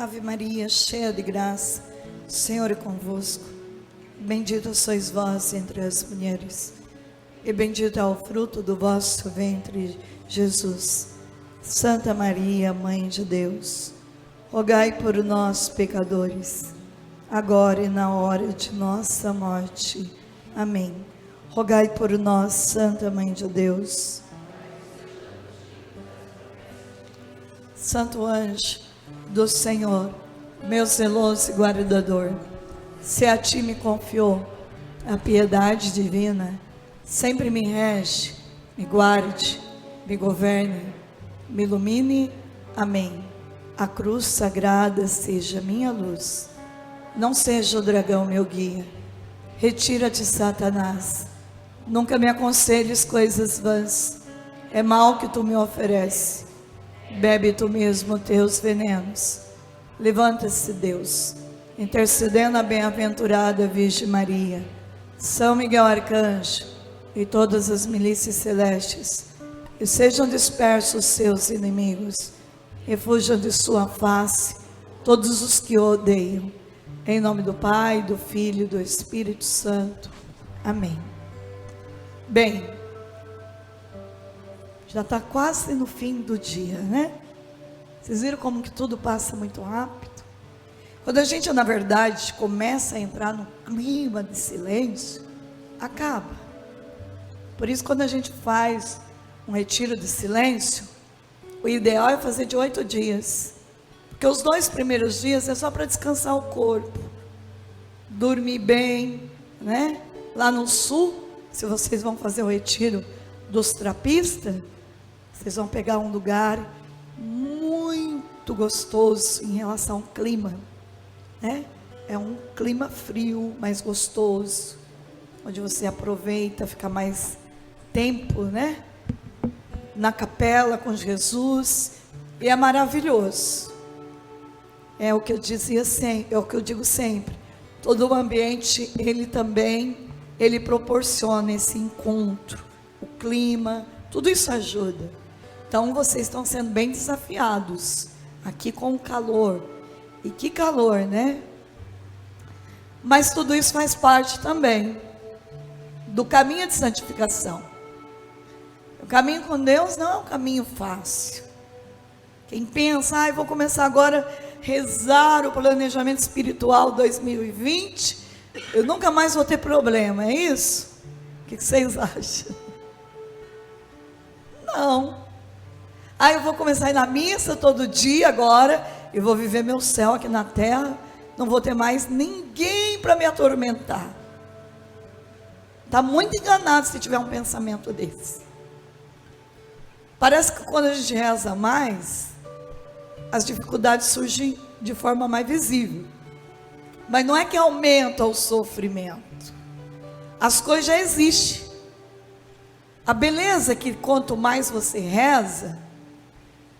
Ave Maria, cheia de graça, o Senhor é convosco. Bendita sois vós entre as mulheres, e bendito é o fruto do vosso ventre, Jesus. Santa Maria, Mãe de Deus, rogai por nós, pecadores, agora e na hora de nossa morte. Amém. Rogai por nós, Santa Mãe de Deus. Santo anjo do Senhor, meu zeloso guardador, se a ti me confiou a piedade divina, sempre me rege, me guarde, me governe, me ilumine. Amém. A cruz sagrada seja minha luz, não seja o dragão meu guia. Retira-te, Satanás, nunca me aconselhes coisas vãs, é mal que tu me ofereces. Bebe tu mesmo teus venenos. Levanta-se, Deus, intercedendo a bem-aventurada Virgem Maria, São Miguel Arcanjo e todas as milícias celestes, e sejam dispersos seus inimigos, e fujam de sua face todos os que o odeiam. Em nome do Pai, do Filho e do Espírito Santo. Amém. Bem, já está quase no fim do dia, né? Vocês viram como que tudo passa muito rápido? Quando a gente, na verdade, começa a entrar no clima de silêncio, acaba. Por isso, quando a gente faz um retiro de silêncio, o ideal é fazer de 8 dias. Porque os 2 primeiros dias é só para descansar o corpo, dormir bem, né? Lá no sul, se vocês vão fazer o retiro dos trapistas, vocês vão pegar um lugar muito gostoso em relação ao clima, né? É um clima frio, mais gostoso, onde você aproveita, fica mais tempo, né? Na capela com Jesus, e é maravilhoso. É o que eu dizia sempre, é o que eu digo sempre. Todo o ambiente, ele proporciona esse encontro, o clima, tudo isso ajuda. Então vocês estão sendo bem desafiados aqui com o calor. E que calor, né? Mas tudo isso faz parte também do caminho de santificação. O caminho com Deus não é um caminho fácil. Quem pensa, eu vou começar agora a rezar o planejamento espiritual 2020, eu nunca mais vou ter problema, é isso? O que vocês acham? Não. Eu vou começar a ir na missa todo dia agora, e vou viver meu céu aqui na terra, não vou ter mais ninguém para me atormentar. Está muito enganado se tiver um pensamento desse. Parece que quando a gente reza mais, as dificuldades surgem de forma mais visível. Mas não é que aumenta o sofrimento. As coisas já existem. A beleza é que quanto mais você reza,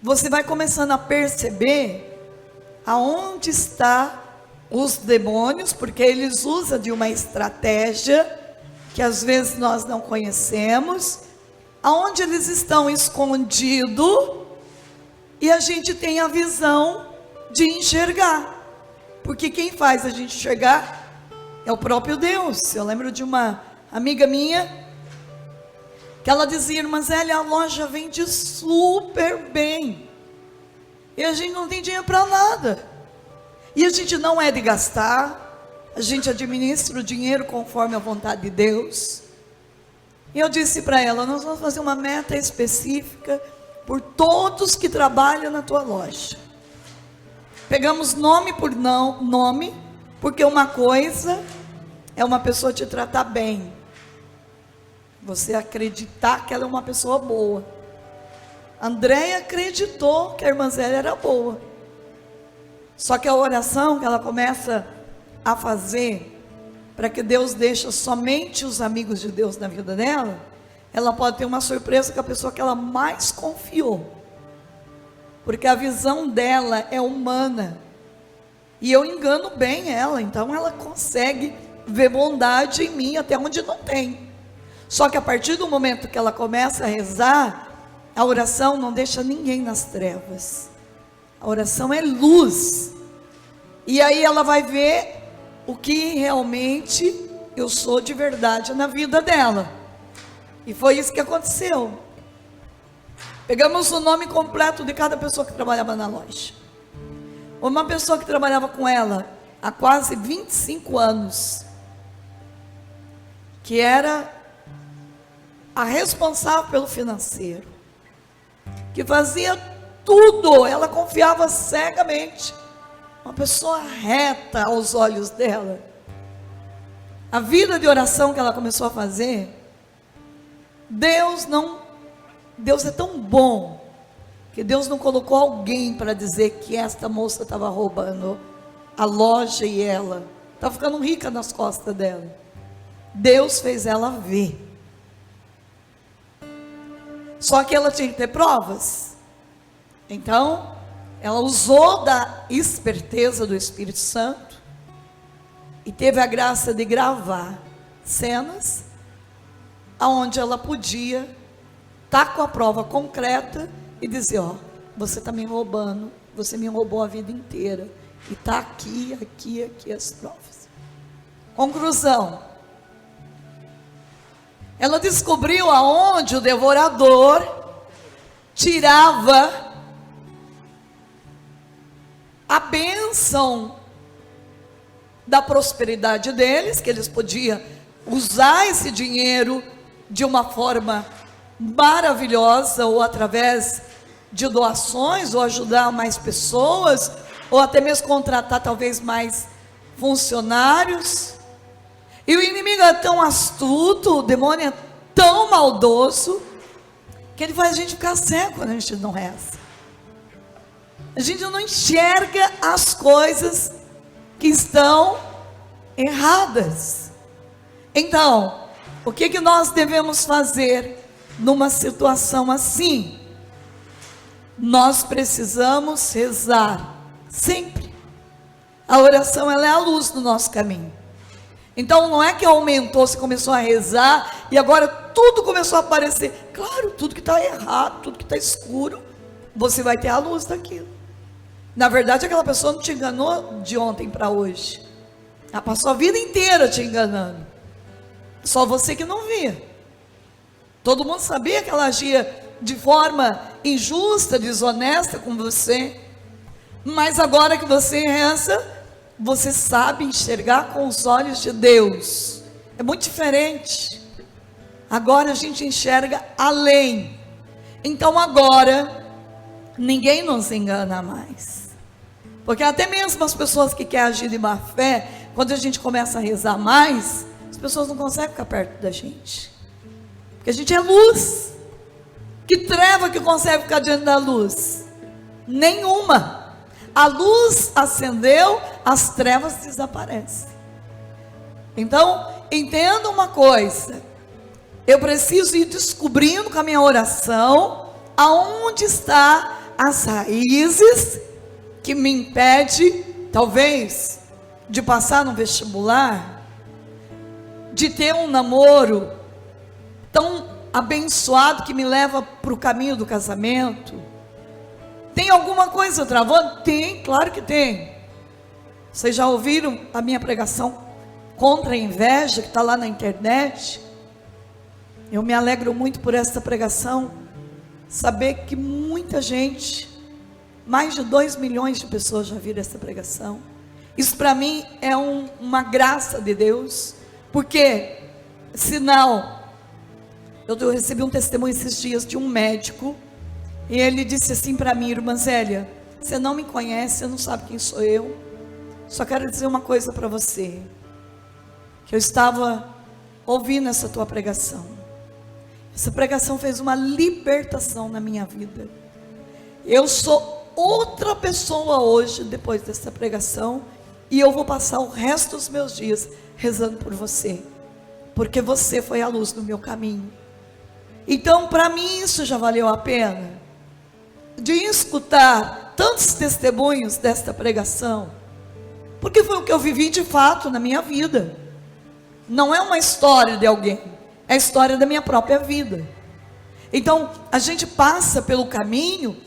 você vai começando a perceber aonde está os demônios, porque eles usam de uma estratégia que às vezes nós não conhecemos, aonde eles estão escondidos, e a gente tem a visão de enxergar, porque quem faz a gente enxergar é o próprio Deus. Eu lembro de uma amiga minha, que ela dizia, irmã Zélia, a loja vende super bem, e a gente não tem dinheiro para nada, e a gente não é de gastar, a gente administra o dinheiro conforme a vontade de Deus. E eu disse para ela, nós vamos fazer uma meta específica por todos que trabalham na tua loja. Pegamos nome por nome, porque uma coisa é uma pessoa te tratar bem, você acreditar que ela é uma pessoa boa. Andréia acreditou que a irmã Zélia era boa. Só que a oração que ela começa a fazer, para que Deus deixe somente os amigos de Deus na vida dela, ela pode ter uma surpresa com a pessoa que ela mais confiou. Porque a visão dela é humana. E eu engano bem ela, então ela consegue ver bondade em mim até onde não tem. Só que a partir do momento que ela começa a rezar, a oração não deixa ninguém nas trevas. A oração é luz. E aí ela vai ver o que realmente eu sou de verdade na vida dela. E foi isso que aconteceu. Pegamos o nome completo de cada pessoa que trabalhava na loja. Uma pessoa que trabalhava com ela há quase 25 anos, que era a responsável pelo financeiro, que fazia tudo, ela confiava cegamente, uma pessoa reta aos olhos dela. A vida de oração que ela começou a fazer, Deus é tão bom, que Deus não colocou alguém para dizer que esta moça estava roubando a loja e ela estava ficando rica nas costas dela. Deus fez ela ver. Só que ela tinha que ter provas. Então, ela usou da esperteza do Espírito Santo e teve a graça de gravar cenas aonde ela podia estar com a prova concreta e dizer: ó, você está me roubando, você me roubou a vida inteira, e está aqui as provas. Conclusão: ela descobriu aonde o devorador tirava a bênção da prosperidade deles, que eles podiam usar esse dinheiro de uma forma maravilhosa, ou através de doações, ou ajudar mais pessoas, ou até mesmo contratar talvez mais funcionários. E o inimigo é tão astuto, o demônio é tão maldoso, que ele faz a gente ficar cego quando a gente não reza. A gente não enxerga as coisas que estão erradas. Então, o que nós devemos fazer numa situação assim? Nós precisamos rezar sempre. A oração, ela é a luz do nosso caminho. Então não é que aumentou, você começou a rezar e agora tudo começou a aparecer. Claro, tudo que está errado, tudo que está escuro, você vai ter a luz daquilo. Na verdade, aquela pessoa não te enganou de ontem para hoje. Ela passou a vida inteira te enganando. Só você que não via. Todo mundo sabia que ela agia de forma injusta, desonesta com você. Mas agora que você reza, você sabe enxergar com os olhos de Deus. É muito diferente. Agora a gente enxerga além. Então agora, ninguém nos engana mais. Porque até mesmo as pessoas que querem agir de má fé, quando a gente começa a rezar mais, as pessoas não conseguem ficar perto da gente. Porque a gente é luz. Que treva que consegue ficar diante da luz? Nenhuma. A luz acendeu, as trevas desaparecem. Então, entenda uma coisa. Eu preciso ir descobrindo com a minha oração aonde está as raízes que me impede, talvez, de passar no vestibular, de ter um namoro tão abençoado que me leva para o caminho do casamento. Tem alguma coisa travando? Tem, claro que tem. Vocês já ouviram a minha pregação contra a inveja, que está lá na internet? Eu me alegro muito por essa pregação, saber que muita gente, mais de 2 milhões de pessoas já viram essa pregação. Isso para mim é uma graça de Deus, porque sinal, eu recebi um testemunho esses dias de um médico, e ele disse assim para mim: irmã Zélia, você não me conhece, você não sabe quem sou eu, só quero dizer uma coisa para você, que eu estava ouvindo essa tua pregação, essa pregação fez uma libertação na minha vida, eu sou outra pessoa hoje depois dessa pregação, e eu vou passar o resto dos meus dias rezando por você, porque você foi a luz do meu caminho. Então para mim isso já valeu a pena, de escutar tantos testemunhos desta pregação, porque foi o que eu vivi de fato na minha vida. Não é uma história de alguém, é a história da minha própria vida. Então a gente passa pelo caminho,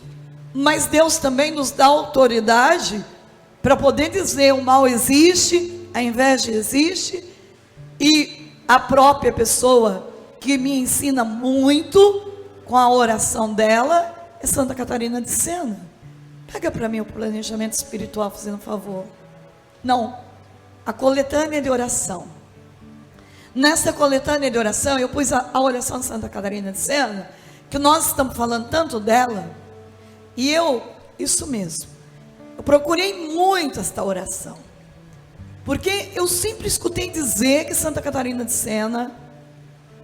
mas Deus também nos dá autoridade para poder dizer o mal existe, a inveja existe, e a própria pessoa que me ensina muito com a oração dela é Santa Catarina de Sena. Pega para mim o planejamento espiritual, fazendo um favor. Não, a coletânea de oração. Nessa coletânea de oração, eu pus a oração de Santa Catarina de Sena, que nós estamos falando tanto dela, e isso mesmo, eu procurei muito esta oração, porque eu sempre escutei dizer que Santa Catarina de Sena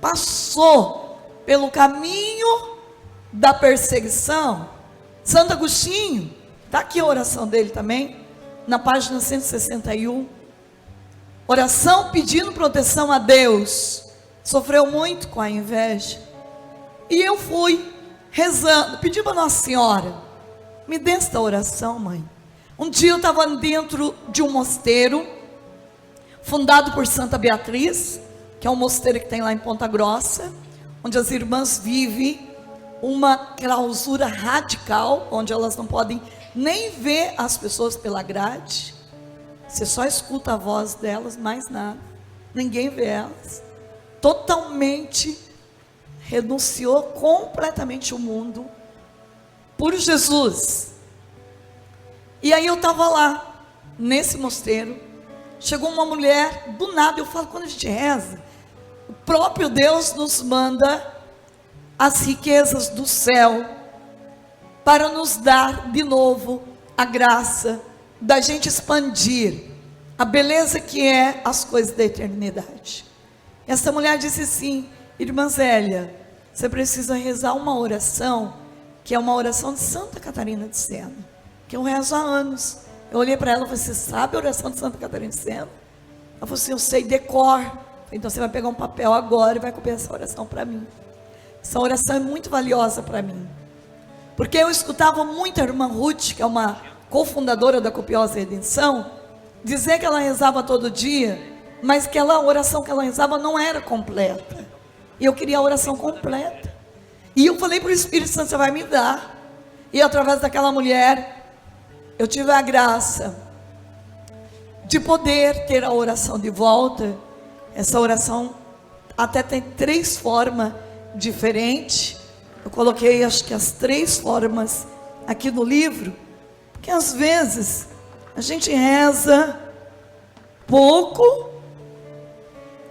passou pelo caminho da perseguição. Santo Agostinho, está aqui a oração dele também, na página 161, oração pedindo proteção a Deus, sofreu muito com a inveja, e eu fui rezando, pedi para Nossa Senhora, me dê esta oração, mãe. Um dia eu estava dentro de um mosteiro, fundado por Santa Beatriz, que é um mosteiro que tem lá em Ponta Grossa, onde as irmãs vivem uma clausura radical, onde elas não podem nem ver as pessoas pela grade, você só escuta a voz delas, mais nada, ninguém vê elas, totalmente renunciou completamente o mundo por Jesus. E aí eu estava lá, nesse mosteiro, chegou uma mulher, do nada, eu falo, quando a gente reza, o próprio Deus nos manda as riquezas do céu, para nos dar de novo a graça da gente expandir a beleza que é as coisas da eternidade. Essa mulher disse assim: irmã Zélia, você precisa rezar uma oração, que é uma oração de Santa Catarina de Sena, que eu rezo há anos. Eu olhei para ela e falei: você sabe a oração de Santa Catarina de Sena? Ela falou assim: eu sei decor. Então você vai pegar um papel agora e vai copiar essa oração para mim. Essa oração é muito valiosa para mim, porque eu escutava muito a irmã Ruth, que é uma cofundadora da Copiosa Redenção, dizer que ela rezava todo dia, mas que a oração que ela rezava não era completa, e eu queria a oração completa, e eu falei para o Espírito Santo: você vai me dar. E através daquela mulher, eu tive a graça de poder ter a oração de volta. Essa oração até tem 3 formas diferentes, eu coloquei acho que as 3 formas aqui no livro, porque às vezes a gente reza pouco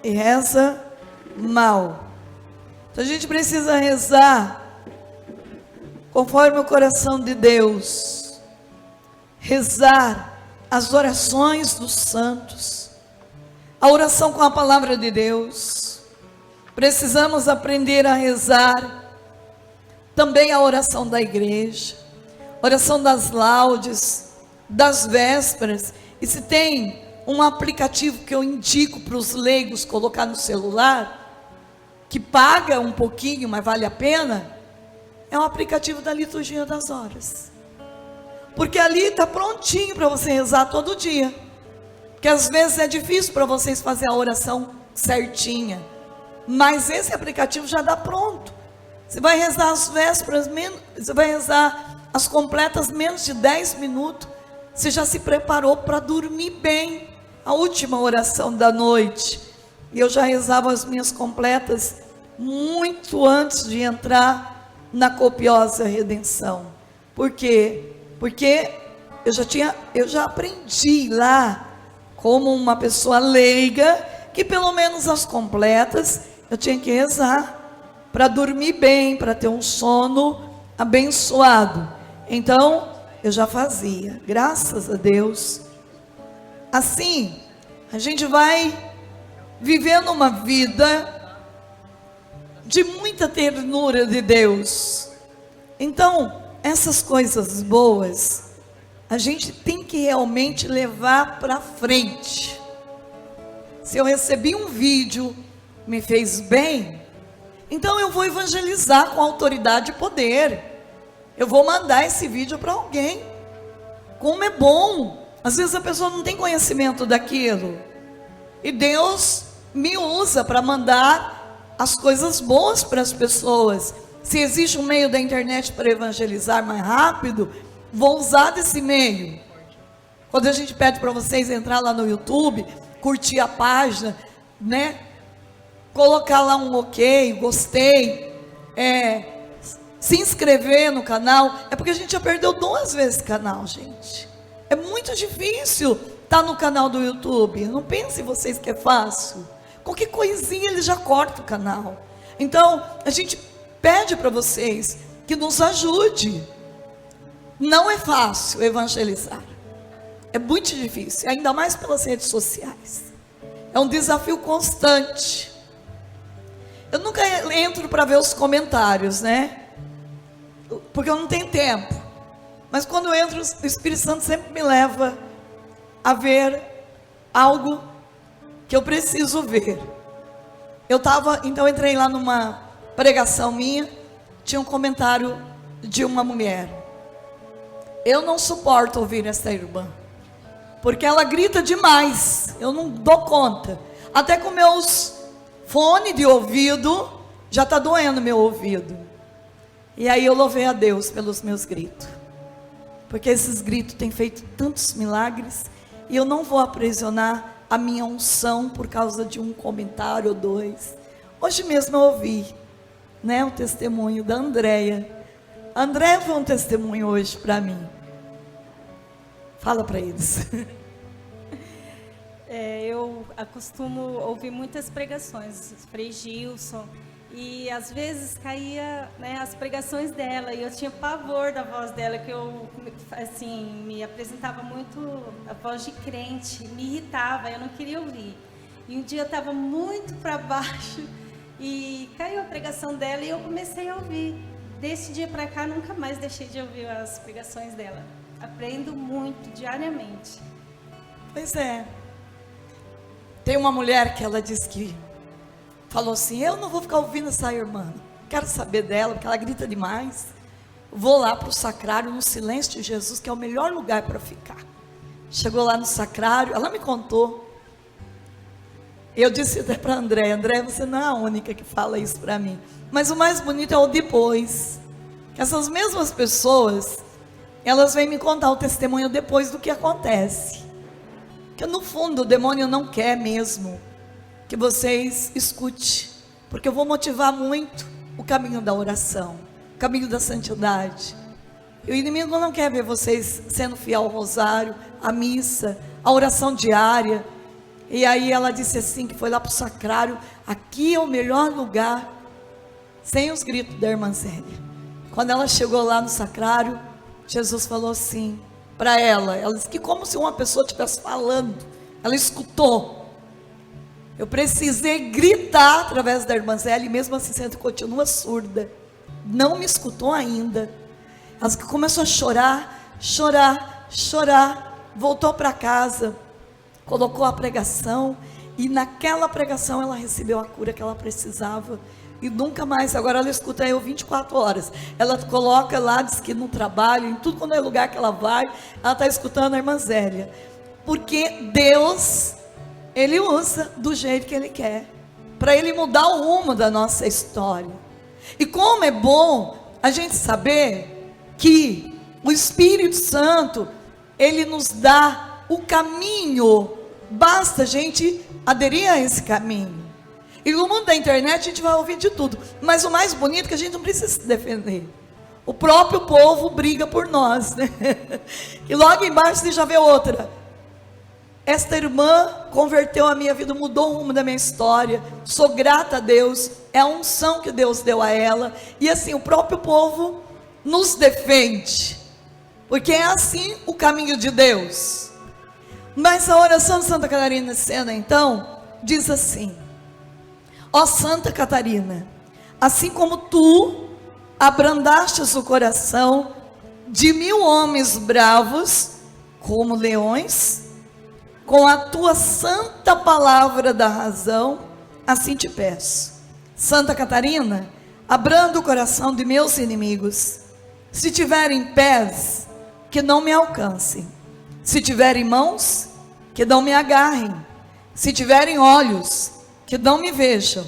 e reza mal. Então a gente precisa rezar conforme o coração de Deus, rezar as orações dos santos, a oração com a palavra de Deus. Precisamos aprender a rezar também a oração da igreja, oração das laudes, das vésperas. E se tem um aplicativo que eu indico para os leigos colocar no celular, que paga um pouquinho, mas vale a pena, é um aplicativo da liturgia das horas, porque ali está prontinho para você rezar todo dia, porque às vezes é difícil para vocês fazer a oração certinha, mas esse aplicativo já dá pronto. Você vai rezar as vésperas, você vai rezar as completas menos de 10 minutos, você já se preparou para dormir bem, a última oração da noite. E eu já rezava as minhas completas muito antes de entrar na Copiosa Redenção. Por quê? Porque eu já aprendi lá, como uma pessoa leiga, que pelo menos as completas eu tinha que rezar para dormir bem, para ter um sono abençoado. Então eu já fazia, graças a Deus. Assim a gente vai vivendo uma vida de muita ternura de Deus. Então essas coisas boas a gente tem que realmente levar para frente. Se eu recebi um vídeo, me fez bem, então eu vou evangelizar com autoridade e poder. Eu vou mandar esse vídeo para alguém. Como é bom. Às vezes a pessoa não tem conhecimento daquilo, e Deus me usa para mandar as coisas boas para as pessoas. Se existe um meio da internet para evangelizar mais rápido, vou usar desse meio. Quando a gente pede para vocês entrar lá no YouTube, curtir a página, né? Colocar lá um ok, gostei, se inscrever no canal, é porque a gente já perdeu 2 vezes o canal, gente. É muito difícil estar no canal do YouTube. Não pensem vocês que é fácil. Qualquer coisinha ele já corta o canal. Então, a gente pede para vocês que nos ajude. Não é fácil evangelizar. É muito difícil, ainda mais pelas redes sociais. É um desafio constante. Eu nunca entro para ver os comentários, né? Porque eu não tenho tempo. Mas quando eu entro, o Espírito Santo sempre me leva a ver algo que eu preciso ver. Então eu entrei lá numa pregação minha, tinha um comentário de uma mulher. Eu não suporto ouvir essa irmã, porque ela grita demais, eu não dou conta. Até com meus fones de ouvido, já está doendo meu ouvido. E aí eu louvei a Deus pelos meus gritos, porque esses gritos têm feito tantos milagres, e eu não vou aprisionar a minha unção por causa de um comentário ou 2. Hoje mesmo eu ouvi, né, o testemunho da Andréia. A Andréia foi um testemunho hoje para mim. Fala para eles. Eu costumo ouvir muitas pregações, Frei Gilson, e às vezes caía, né, as pregações dela, e eu tinha pavor da voz dela, que eu, assim, me apresentava muito a voz de crente, me irritava, eu não queria ouvir. E um dia eu estava muito para baixo, e caiu a pregação dela, e eu comecei a ouvir. Desse dia para cá, nunca mais deixei de ouvir as pregações dela. Aprendo muito, diariamente. Pois é. Tem uma mulher que ela disse que falou assim: eu não vou ficar ouvindo essa irmã, quero saber dela, porque ela grita demais. Vou lá para o sacrário, no silêncio de Jesus, que é o melhor lugar para ficar. Chegou lá no sacrário, ela me contou. Eu disse até para André: André, você não é a única que fala isso para mim. Mas o mais bonito é o depois. Que essas mesmas pessoas, elas vêm me contar o testemunho depois do que acontece. Que no fundo o demônio não quer mesmo que vocês escutem, porque eu vou motivar muito o caminho da oração, o caminho da santidade. E o inimigo não quer ver vocês sendo fiel ao rosário, à missa, à oração diária. E aí ela disse assim, que foi lá para o sacrário: aqui é o melhor lugar, sem os gritos da irmã Zélia. Quando ela chegou lá no sacrário, Jesus falou assim para ela disse que como se uma pessoa estivesse falando, ela escutou. Eu precisei gritar através da irmã Zélia, e mesmo assim você continua surda, não me escutou ainda. Ela começou a chorar, voltou para casa, colocou a pregação, e naquela pregação ela recebeu a cura que ela precisava, e nunca mais. Agora ela escuta eu 24 horas, ela coloca lá, diz que no trabalho, em tudo quando é lugar que ela vai, ela está escutando a irmã Zélia, porque Deus, Ele usa do jeito que Ele quer, para Ele mudar o rumo da nossa história. E como é bom a gente saber que o Espírito Santo, Ele nos dá o caminho, basta a gente aderir a esse caminho. E no mundo da internet a gente vai ouvir de tudo, mas o mais bonito é que a gente não precisa se defender. O próprio povo briga por nós, né? E logo embaixo você já vê outra: esta irmã converteu a minha vida, mudou o rumo da minha história, sou grata a Deus, é a unção que Deus deu a ela. E assim, o próprio povo nos defende, porque é assim o caminho de Deus. Mas a oração de Santa Catarina de Sena, então, diz assim: ó Santa Catarina, assim como tu abrandastes o coração de 1000 homens bravos, como leões, com a tua santa palavra da razão, assim te peço. Santa Catarina, abranda o coração de meus inimigos. Se tiverem pés, que não me alcancem. Se tiverem mãos, que não me agarrem. Se tiverem olhos, que não me vejam.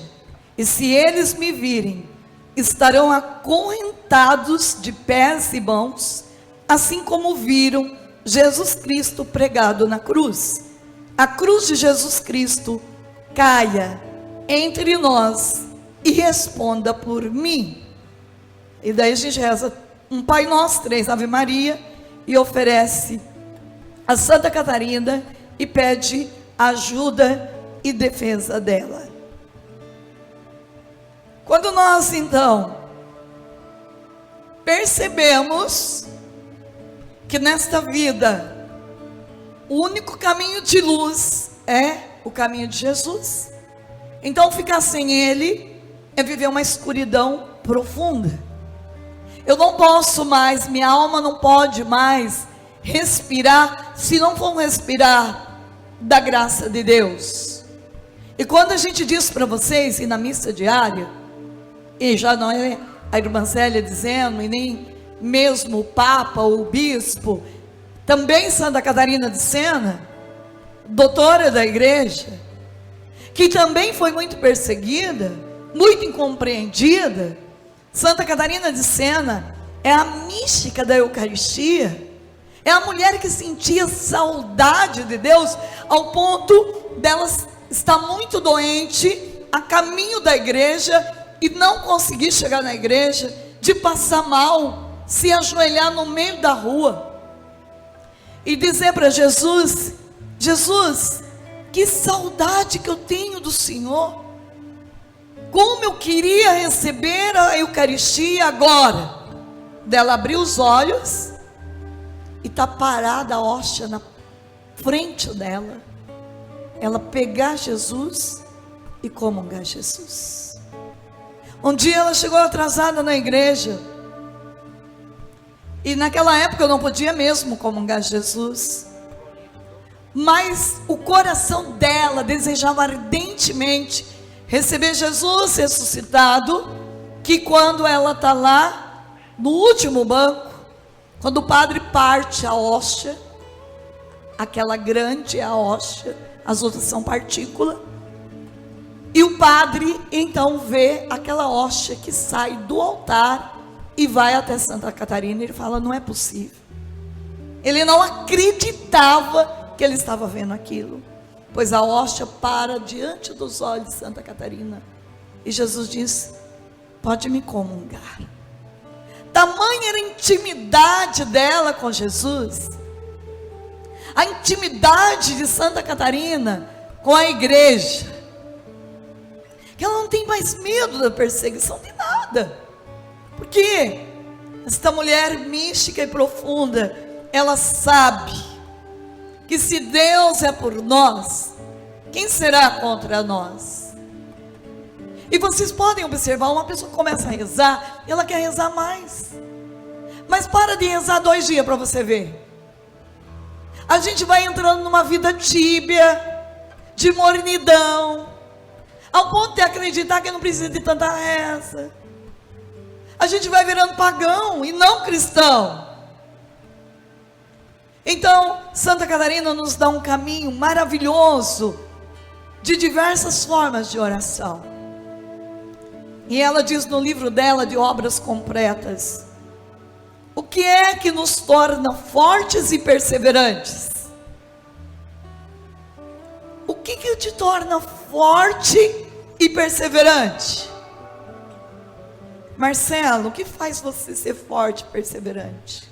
E se eles me virem, estarão acorrentados de pés e mãos, assim como viram Jesus Cristo pregado na cruz. A cruz de Jesus Cristo caia entre nós e responda por mim. E daí a gente reza um Pai Nosso, 3 Ave Maria, e oferece a Santa Catarina e pede ajuda e defesa dela. Quando nós então percebemos que nesta vida o único caminho de luz é o caminho de Jesus, então ficar sem Ele é viver uma escuridão profunda. Eu não posso mais, minha alma não pode mais respirar, se não for respirar da graça de Deus. E quando a gente diz para vocês, e na missa diária, e já não é a irmã Célia dizendo, e nem mesmo o Papa ou o Bispo, também Santa Catarina de Sena, doutora da igreja, que também foi muito perseguida, muito incompreendida. Santa Catarina de Sena é a mística da Eucaristia, é a mulher que sentia saudade de Deus, ao ponto dela estar muito doente, a caminho da igreja, e não conseguir chegar na igreja, de passar mal, se ajoelhar no meio da rua, e dizer para Jesus: Jesus, que saudade que eu tenho do Senhor, como eu queria receber a Eucaristia agora. Dela abrir os olhos e está parada a hóstia na frente dela, ela pegar Jesus e comungar Jesus. Um dia ela chegou atrasada na igreja, e naquela época eu não podia mesmo comungar Jesus, mas o coração dela desejava ardentemente receber Jesus ressuscitado, que quando ela está lá, no último banco, quando o padre parte a hóstia, aquela grande é a hóstia, as outras são partícula, e o padre então vê aquela hóstia que sai do altar e vai até Santa Catarina, e ele fala: não é possível. Ele não acreditava que ele estava vendo aquilo, pois a hóstia para diante dos olhos de Santa Catarina, e Jesus diz: pode me comungar. Tamanha era a intimidade dela com Jesus, a intimidade de Santa Catarina com a igreja, que ela não tem mais medo da perseguição de nada, porque esta mulher mística e profunda, ela sabe que se Deus é por nós, quem será contra nós? E vocês podem observar, uma pessoa começa a rezar, ela quer rezar mais, mas para de rezar 2 dias para você ver. A gente vai entrando numa vida tíbia, de mornidão, ao ponto de acreditar que não precisa de tanta reza. A gente vai virando pagão e não cristão. Então, Santa Catarina nos dá um caminho maravilhoso de diversas formas de oração. E ela diz no livro dela de Obras Completas: o que é que nos torna fortes e perseverantes? O que te torna forte e perseverante? Marcelo, o que faz você ser forte e perseverante?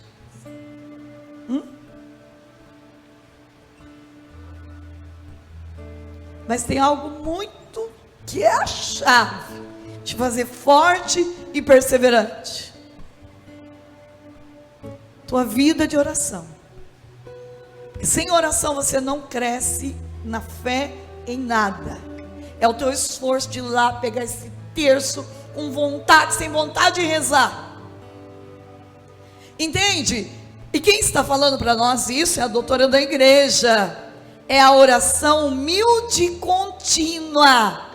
Mas tem algo muito que é a chave de fazer forte e perseverante: tua vida de oração. Porque sem oração você não cresce na fé em nada. É o teu esforço de ir lá pegar esse terço com vontade, sem vontade de rezar. Entende? E quem está falando para nós isso é a doutora da igreja. É a oração humilde e contínua.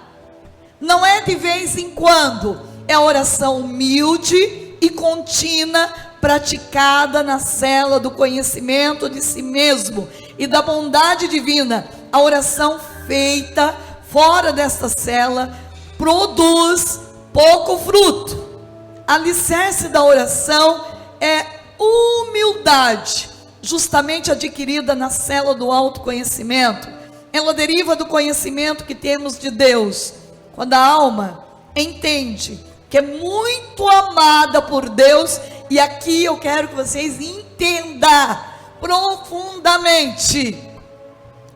Não é de vez em quando. É a oração humilde e contínua, praticada na cela do conhecimento de si mesmo e da bondade divina. A oração feita fora desta cela produz pouco fruto. Alicerce da oração é humildade justamente adquirida na célula do autoconhecimento. Ela deriva do conhecimento que temos de Deus. Quando a alma entende que é muito amada por Deus, e aqui eu quero que vocês entendam profundamente.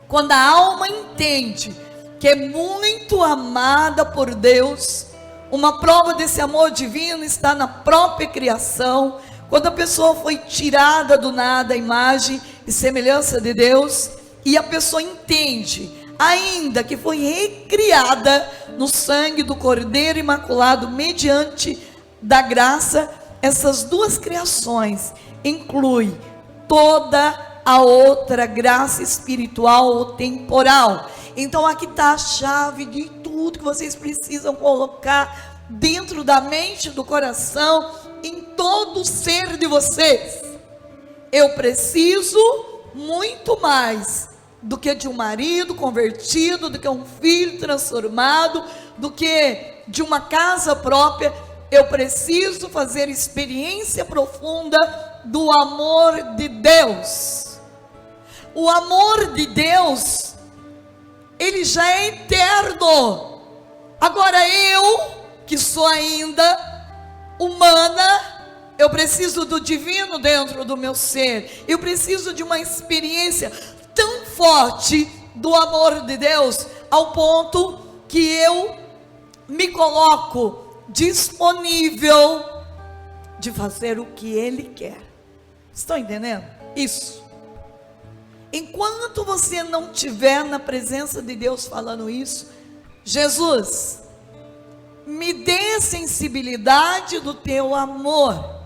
Quando a alma entende que é muito amada por Deus, uma prova desse amor divino está na própria criação. Quando a pessoa foi tirada do nada, a imagem e semelhança de Deus, e a pessoa entende, ainda que foi recriada no sangue do Cordeiro Imaculado, mediante da graça, essas duas criações inclui toda a outra graça espiritual ou temporal. Então aqui está a chave de tudo que vocês precisam colocar dentro da mente, do coração, em todo o ser de vocês. Eu preciso muito mais do que de um marido convertido, do que um filho transformado, do que de uma casa própria. Eu preciso fazer experiência profunda do amor de Deus. O amor de Deus, ele já é eterno. Agora eu, que sou ainda humana, eu preciso do divino dentro do meu ser. Eu preciso de uma experiência tão forte do amor de Deus, ao ponto que eu me coloco disponível de fazer o que Ele quer. Estão entendendo? Isso. Enquanto você não estiver na presença de Deus falando isso, Jesus, me dê sensibilidade do teu amor,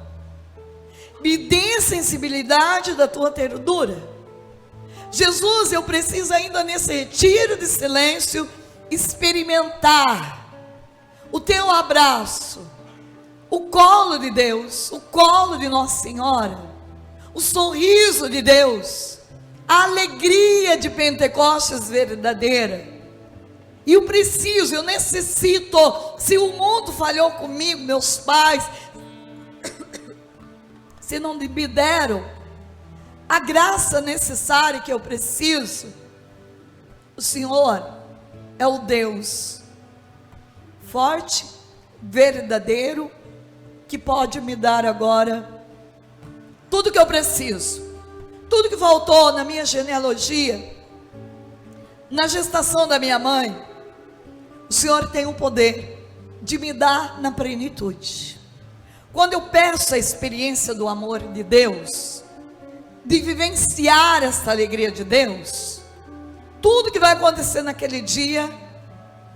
me dê sensibilidade da tua ternura. Jesus, eu preciso ainda nesse retiro de silêncio experimentar o teu abraço, o colo de Deus, o colo de Nossa Senhora, o sorriso de Deus, a alegria de Pentecostes verdadeira. E eu preciso, eu necessito, se o mundo falhou comigo, meus pais, se não me deram a graça necessária que eu preciso, o Senhor é o Deus forte, verdadeiro, que pode me dar agora tudo que eu preciso, tudo que faltou na minha genealogia, na gestação da minha mãe. O Senhor tem o poder de me dar na plenitude. Quando eu peço a experiência do amor de Deus, de vivenciar essa alegria de Deus, tudo que vai acontecer naquele dia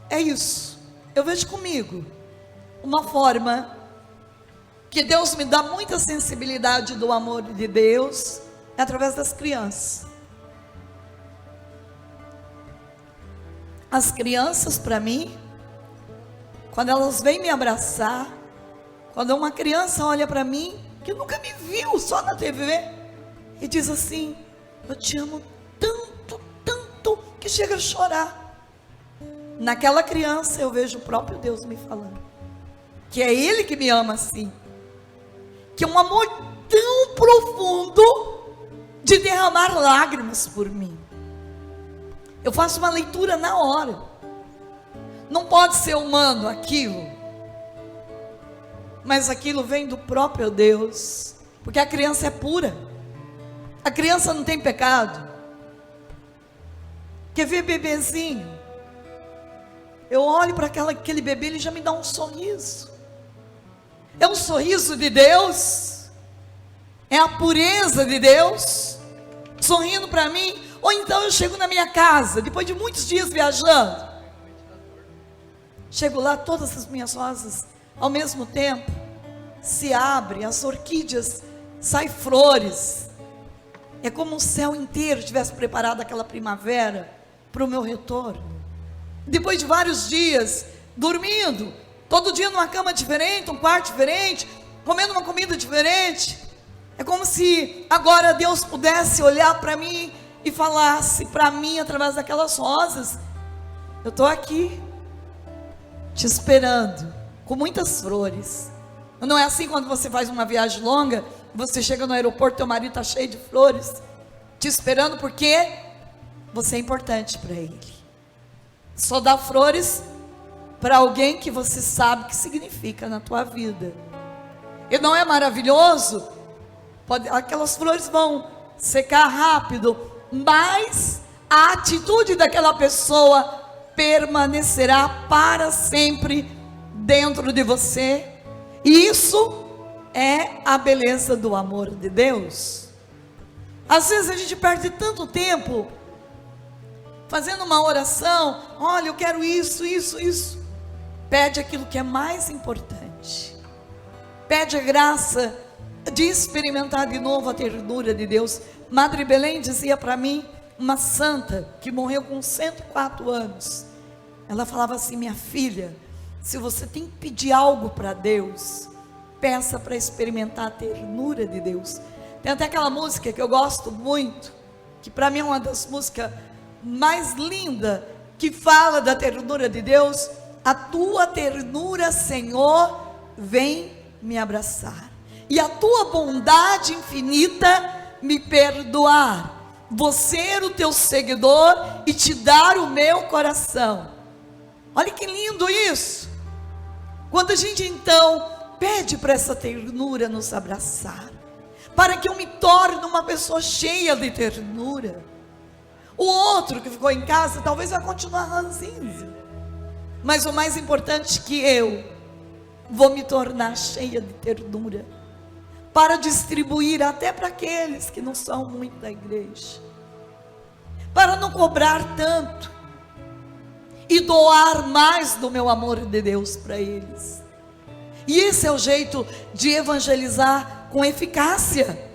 é isso. Eu vejo comigo uma forma que Deus me dá muita sensibilidade do amor de Deus, é através das crianças. As crianças, para mim, quando elas vêm me abraçar, quando uma criança olha para mim, que nunca me viu, só na TV, e diz assim: eu te amo tanto, tanto, que chega a chorar. Naquela criança eu vejo o próprio Deus me falando, que é Ele que me ama assim, que é um amor tão profundo, de derramar lágrimas por mim. Eu faço uma leitura na hora. Não pode ser humano aquilo, mas aquilo vem do próprio Deus, porque a criança é pura, a criança não tem pecado. Quer ver bebezinho? Eu olho para aquele bebê, ele já me dá um sorriso. É um sorriso de Deus, é a pureza de Deus sorrindo para mim. Ou então eu chego na minha casa, depois de muitos dias viajando, chego lá, todas as minhas rosas ao mesmo tempo se abrem, as orquídeas, saem flores. É como o céu inteiro tivesse preparado aquela primavera para o meu retorno. Depois de vários dias dormindo, todo dia numa cama diferente, um quarto diferente, comendo uma comida diferente, é como se agora Deus pudesse olhar para mim e falasse para mim através daquelas rosas: eu estou aqui te esperando com muitas flores. Não é assim quando você faz uma viagem longa Você chega no aeroporto, teu marido está cheio de flores, te esperando porque você é importante para ele. Só dá flores para alguém que você sabe que significa na tua vida. E não é maravilhoso? Aquelas flores vão secar rápido, mas a atitude daquela pessoa permanecerá para sempre dentro de você. E isso é a beleza do amor de Deus. Às vezes a gente perde tanto tempo fazendo uma oração. Olha, eu quero isso. Pede aquilo que é mais importante. Pede a graça de experimentar de novo a ternura de Deus. Madre Belém dizia para mim, uma santa que morreu com 104 anos. Ela falava assim: minha filha, se você tem que pedir algo para Deus, peça para experimentar a ternura de Deus. Tem até aquela música que eu gosto muito, que para mim é uma das músicas mais lindas, que fala da ternura de Deus. A tua ternura, Senhor, vem me abraçar, e a tua bondade infinita me perdoar. Vou ser o teu seguidor e te dar o meu coração. Olha que lindo isso. Quando a gente então pede para essa ternura nos abraçar, para que eu me torne uma pessoa cheia de ternura. O outro que ficou em casa talvez vai continuar ranzinho, mas o mais importante é que eu vou me tornar cheia de ternura, para distribuir até para aqueles que não são muito da igreja, para não cobrar tanto e doar mais do meu amor de Deus para eles. E esse é o jeito de evangelizar com eficácia.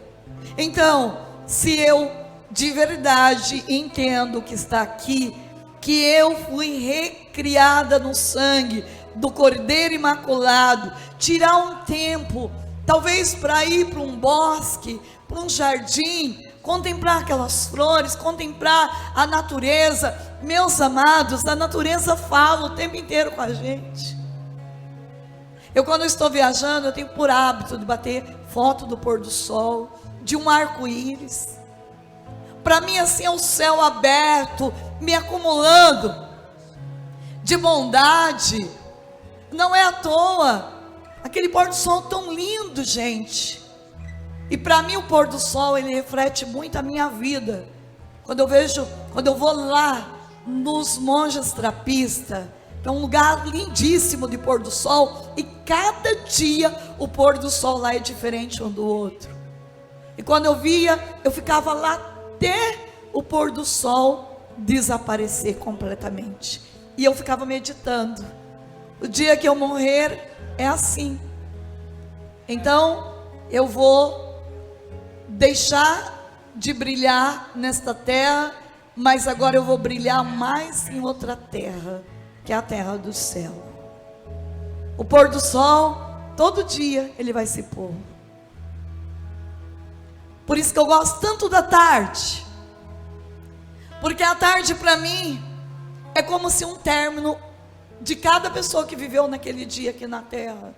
Então, se eu de verdade entendo que está aqui, que eu fui recriada no sangue do Cordeiro Imaculado, tirar um tempo, talvez para ir para um bosque, para um jardim, contemplar aquelas flores, contemplar a natureza. Meus amados, a natureza fala o tempo inteiro com a gente. Eu, quando estou viajando, eu tenho por hábito de bater foto do pôr do sol, de um arco-íris. Para mim, assim, é o céu aberto, me acumulando de bondade. Não é à toa aquele pôr do sol tão lindo, gente. E para mim o pôr do sol, ele reflete muito a minha vida. Quando eu vou lá nos Monges Trapistas, que é um lugar lindíssimo de pôr do sol, e cada dia o pôr do sol lá é diferente um do outro. E quando eu via, eu ficava lá até o pôr do sol desaparecer completamente. E eu ficava meditando. O dia que eu morrer é assim. Então eu vou deixar de brilhar nesta terra, mas agora eu vou brilhar mais em outra terra, que é a terra do céu. O pôr do sol, todo dia ele vai se pôr. Por isso que eu gosto tanto da tarde, porque a tarde para mim é como se um término de cada pessoa que viveu naquele dia aqui na terra.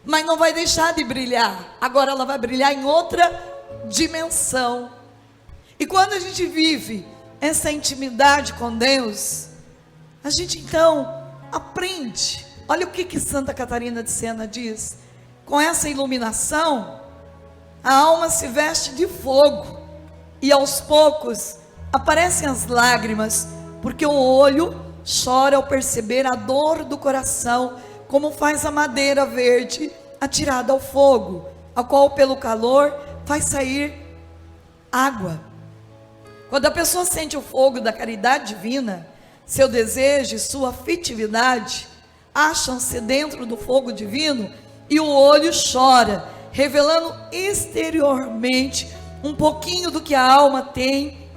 Mas não vai deixar de brilhar. Agora ela vai brilhar em outra dimensão. E quando a gente vive essa intimidade com Deus, a gente então aprende. Olha o que Santa Catarina de Siena diz: com essa iluminação, a alma se veste de fogo, e aos poucos aparecem as lágrimas, porque o olho chora ao perceber a dor do coração, como faz a madeira verde atirada ao fogo, a qual pelo calor faz sair água. Quando a pessoa sente o fogo da caridade divina, seu desejo e sua afetividade acham-se dentro do fogo divino, e o olho chora, revelando exteriormente um pouquinho do que a alma tem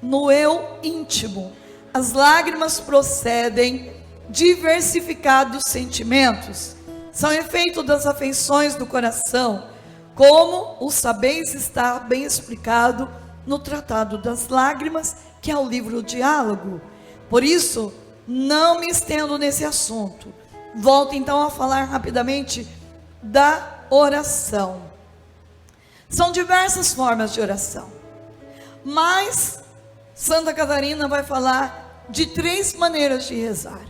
no eu íntimo. As lágrimas procedem diversificados sentimentos, são efeito das afeições do coração, como o sabeis está bem explicado no Tratado das Lágrimas, que é o livro Diálogo. Por isso, não me estendo nesse assunto. Volto então a falar rapidamente da oração. São diversas formas de oração, mas Santa Catarina vai falar de 3 maneiras de rezar.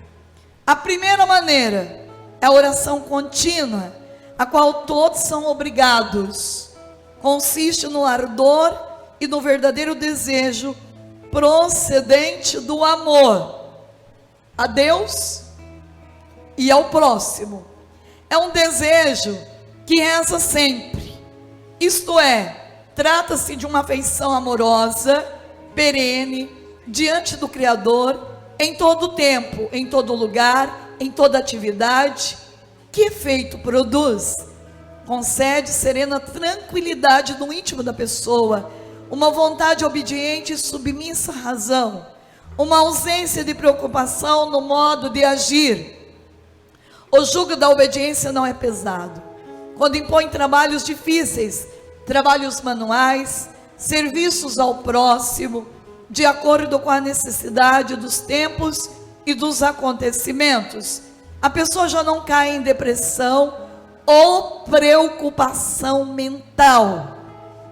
A primeira maneira é a oração contínua, a qual todos são obrigados. Consiste no ardor e no verdadeiro desejo procedente do amor a Deus e ao próximo. É um desejo que reza sempre. Isto é, trata-se de uma afeição amorosa, perene, diante do Criador, em todo tempo, em todo lugar, em toda atividade. Que efeito produz? Concede serena tranquilidade no íntimo da pessoa, uma vontade obediente e submissa à razão, uma ausência de preocupação no modo de agir. O jugo da obediência não é pesado. Quando impõe trabalhos difíceis, trabalhos manuais, serviços ao próximo, de acordo com a necessidade dos tempos e dos acontecimentos, a pessoa já não cai em depressão ou preocupação mental,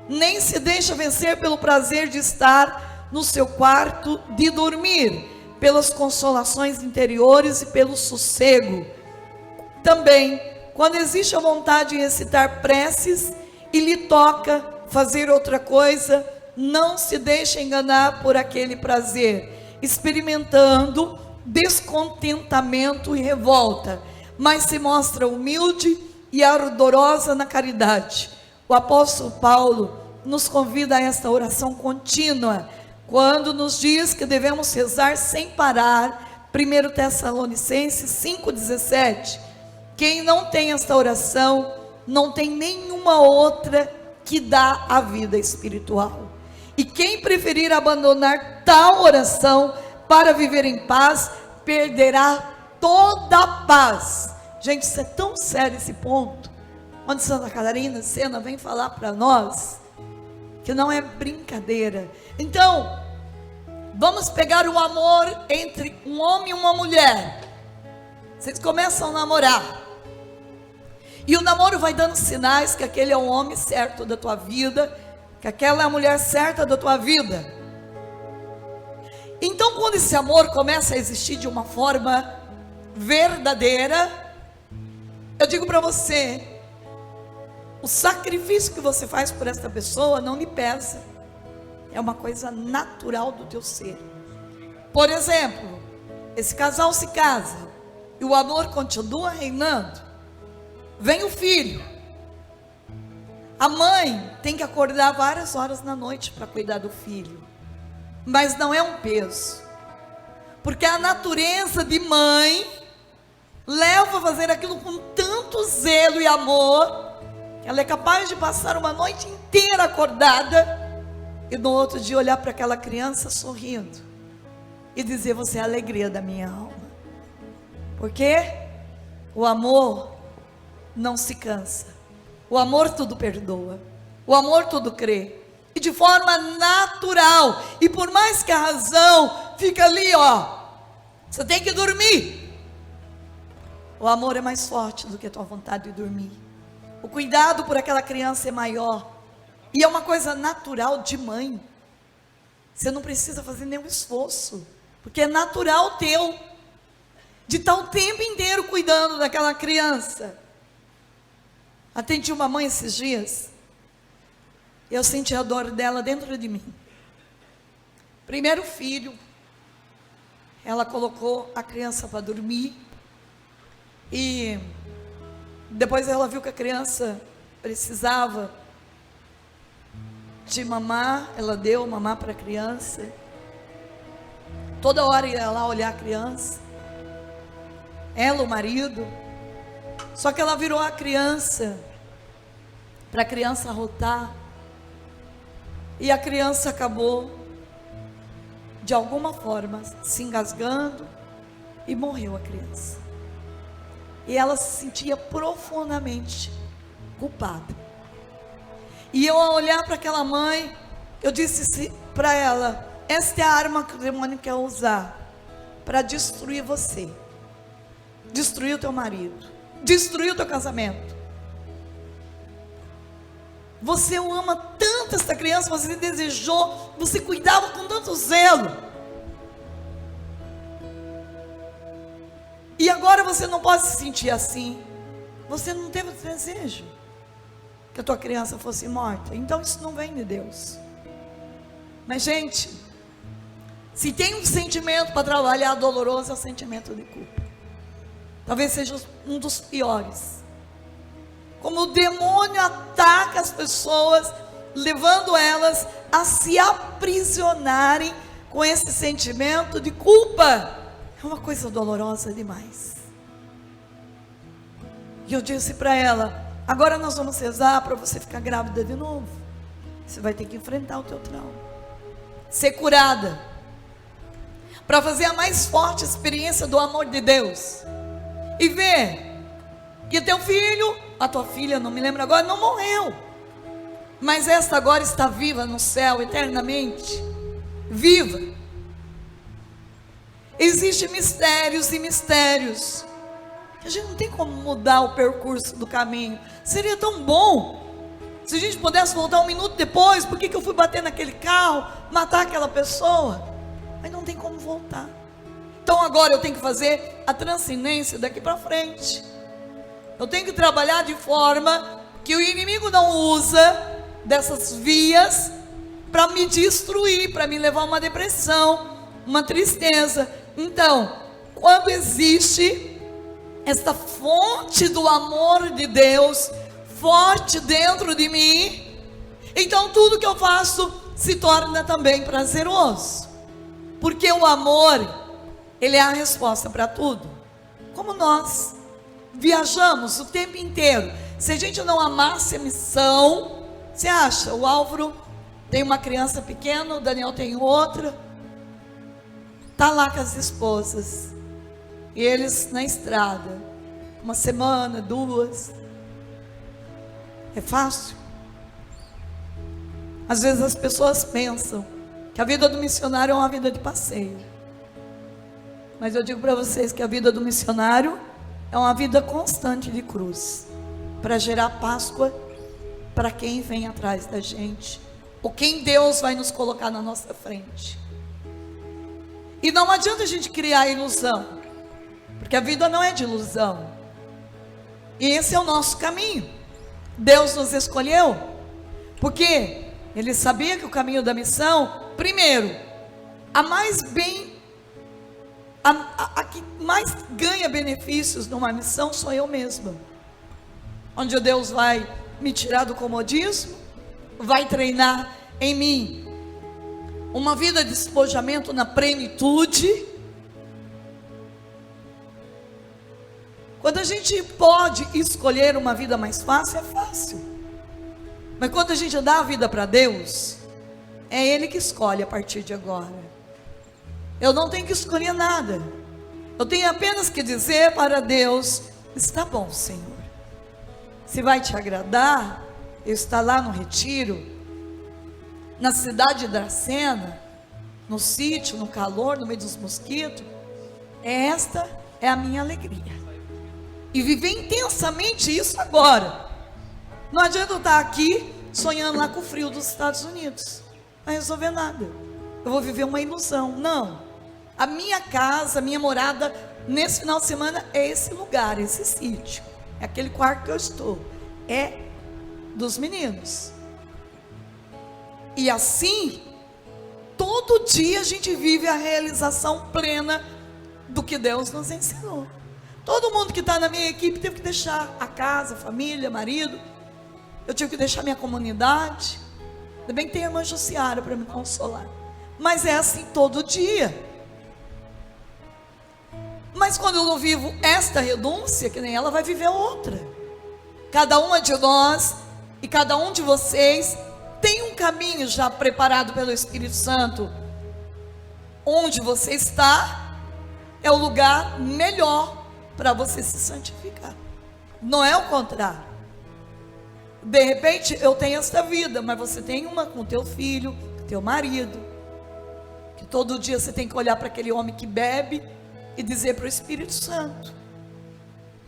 nem se deixa vencer pelo prazer de estar no seu quarto, de dormir, pelas consolações interiores e pelo sossego. Também, quando existe a vontade de recitar preces e lhe toca fazer outra coisa, não se deixa enganar por aquele prazer, experimentando descontentamento e revolta, mas se mostra humilde e ardorosa na caridade. O apóstolo Paulo nos convida a esta oração contínua, quando nos diz que devemos rezar sem parar. 1 Tessalonicenses 5,17. Quem não tem esta oração, não tem nenhuma outra que dá a vida espiritual. E quem preferir abandonar tal oração para viver em paz, perderá toda a paz. Gente, isso é tão sério esse ponto, onde Santa Catarina Sena vem falar para nós, que não é brincadeira. Então, vamos pegar o amor entre um homem e uma mulher. Vocês começam a namorar, e o namoro vai dando sinais que aquele é o homem certo da tua vida, que aquela é a mulher certa da tua vida. Então, quando esse amor começa a existir de uma forma verdadeira, eu digo para você, o sacrifício que você faz por essa pessoa não lhe pesa, é uma coisa natural do teu ser. Por exemplo, esse casal se casa e o amor continua reinando. Vem o filho, a mãe tem que acordar várias horas na noite para cuidar do filho, mas não é um peso, porque a natureza de mãe leva a fazer aquilo com tanto zelo e amor, que ela é capaz de passar uma noite inteira acordada, e no outro dia olhar para aquela criança sorrindo, e dizer: você é a alegria da minha alma. Porque o amor não se cansa, o amor tudo perdoa, o amor tudo crê, e de forma natural. E por mais que a razão fica ali, ó, você tem que dormir, o amor é mais forte do que a tua vontade de dormir. O cuidado por aquela criança é maior, e é uma coisa natural de mãe. Você não precisa fazer nenhum esforço, porque é natural teu, de estar o tempo inteiro cuidando daquela criança. Atendi uma mãe esses dias, eu senti a dor dela dentro de mim. Primeiro filho, ela colocou a criança para dormir, e depois ela viu que a criança precisava de mamar, ela deu mamar para a criança. Toda hora ia lá olhar a criança, ela, o marido. Só que ela virou a criança, para a criança arrotar, e a criança acabou, de alguma forma, se engasgando, e morreu a criança. E ela se sentia profundamente culpada. E eu, ao olhar para aquela mãe, eu disse para ela: esta é a arma que o demônio quer usar para destruir você, destruir o teu marido, destruir o teu casamento, Você ama tanto essa criança, você desejou, você cuidava com tanto zelo. E agora você não pode se sentir assim. Você não teve desejo que a tua criança fosse morta. Então isso não vem de Deus. Mas, gente, se tem um sentimento para trabalhar doloroso, é o sentimento de culpa. Talvez seja um dos piores. Como o demônio ataca as pessoas, levando elas a se aprisionarem com esse sentimento de culpa. É uma coisa dolorosa demais. E eu disse para ela: agora nós vamos rezar para você ficar grávida de novo. Você vai ter que enfrentar o teu trauma, ser curada, para fazer a mais forte experiência do amor de Deus, e ver que teu filho, a tua filha, não me lembro agora, não morreu, mas esta agora está viva no céu eternamente, viva. Existem mistérios e mistérios que a gente não tem como mudar o percurso do caminho. Seria tão bom se a gente pudesse voltar um minuto depois. Por que eu fui bater naquele carro, matar aquela pessoa? Mas não tem como voltar. Então agora eu tenho que fazer a transcendência daqui para frente. Eu tenho que trabalhar de forma que o inimigo não usa dessas vias para me destruir, para me levar a uma depressão, uma tristeza. Então, quando existe esta fonte do amor de Deus forte dentro de mim, então tudo que eu faço se torna também prazeroso, porque o amor, ele é a resposta para tudo. Como nós viajamos o tempo inteiro, se a gente não amasse a missão, você acha, o Álvaro tem uma criança pequena, o Daniel tem outra, está lá com as esposas, e eles na estrada, uma semana, 2, é fácil? Às vezes as pessoas pensam que a vida do missionário é uma vida de passeio, mas eu digo para vocês que a vida do missionário é uma vida constante de cruz, para gerar Páscoa para quem vem atrás da gente, ou quem Deus vai nos colocar na nossa frente. E não adianta a gente criar ilusão, porque a vida não é de ilusão, e esse é o nosso caminho. Deus nos escolheu, porque Ele sabia que o caminho da missão, primeiro, a que mais ganha benefícios numa missão sou eu mesma, onde Deus vai me tirar do comodismo, vai treinar em mim uma vida de despojamento na plenitude. Quando a gente pode escolher uma vida mais fácil, é fácil, mas quando a gente dá a vida para Deus, é Ele que escolhe a partir de agora. Eu não tenho que escolher nada, eu tenho apenas que dizer para Deus: está bom, Senhor, se vai te agradar eu estar lá no retiro, na cidade de Dracena, no sítio, no calor, no meio dos mosquitos, esta é a minha alegria, e viver intensamente isso agora. Não adianta eu estar aqui sonhando lá com o frio dos Estados Unidos, não vai resolver nada, eu vou viver uma ilusão. Não, a minha casa, a minha morada nesse final de semana é esse lugar, esse sítio, é aquele quarto que eu estou, é dos meninos. E assim, todo dia a gente vive a realização plena do que Deus nos ensinou. Todo mundo que está na minha equipe teve que deixar a casa, a família, marido. Eu tive que deixar minha comunidade. Ainda bem que tem a irmã Jussiara para me consolar. Mas é assim todo dia. Mas quando eu não vivo esta renúncia, que nem ela, vai viver outra. Cada uma de nós e cada um de vocês tem um caminho já preparado pelo Espírito Santo. Onde você está é o lugar melhor para você se santificar. Não é o contrário. De repente eu tenho esta vida, mas você tem uma com teu filho, com teu marido, que todo dia você tem que olhar para aquele homem que bebe e dizer para o Espírito Santo: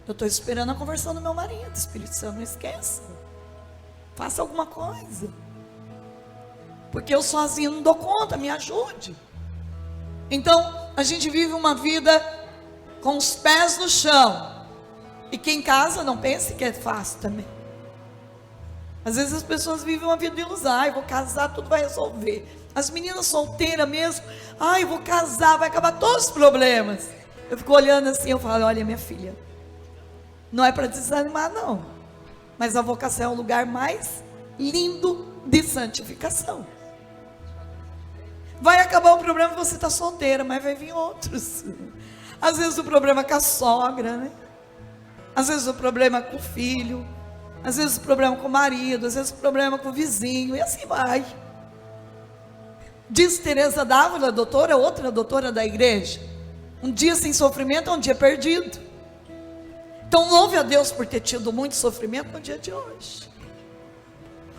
eu estou esperando a conversão do meu marido, Espírito Santo, não esqueça. Faça alguma coisa. Porque eu sozinho não dou conta, me ajude. Então, a gente vive uma vida com os pés no chão. E quem casa não pense que é fácil também. Às vezes as pessoas vivem uma vida de ilusão. Ai, vou casar, tudo vai resolver. As meninas solteiras mesmo. Ai, vou casar, vai acabar todos os problemas. Eu fico olhando assim, eu falo, olha minha filha, não é para desanimar não. Mas a vocação é o lugar mais lindo de santificação. Vai acabar o problema que você está solteira, mas vai vir outros. Às vezes o problema é com a sogra, né? Às vezes o problema é com o filho. Às vezes o problema é com o marido. Às vezes o problema é com o vizinho. E assim vai. Diz Teresa d'Ávila, doutora, outra doutora da igreja: um dia sem sofrimento é um dia perdido. Então louve a Deus por ter tido muito sofrimento no dia de hoje.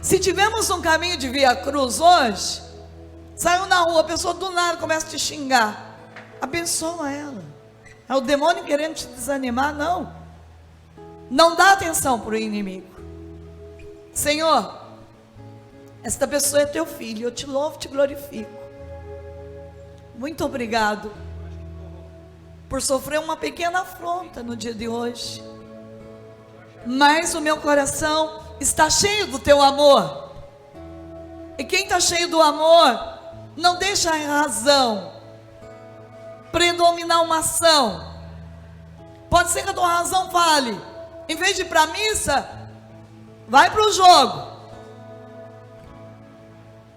Se tivermos um caminho de via cruz hoje, saiu na rua, a pessoa do nada começa a te xingar, abençoa ela. É o demônio querendo te desanimar? Não. Não dá atenção para o inimigo. Senhor, esta pessoa é teu filho, eu te louvo, te glorifico. Muito obrigado por sofrer uma pequena afronta no dia de hoje, mas o meu coração está cheio do teu amor. E quem está cheio do amor não deixa a razão predominar uma ação. Pode ser que a tua razão fale, em vez de ir para a missa, vai para o jogo.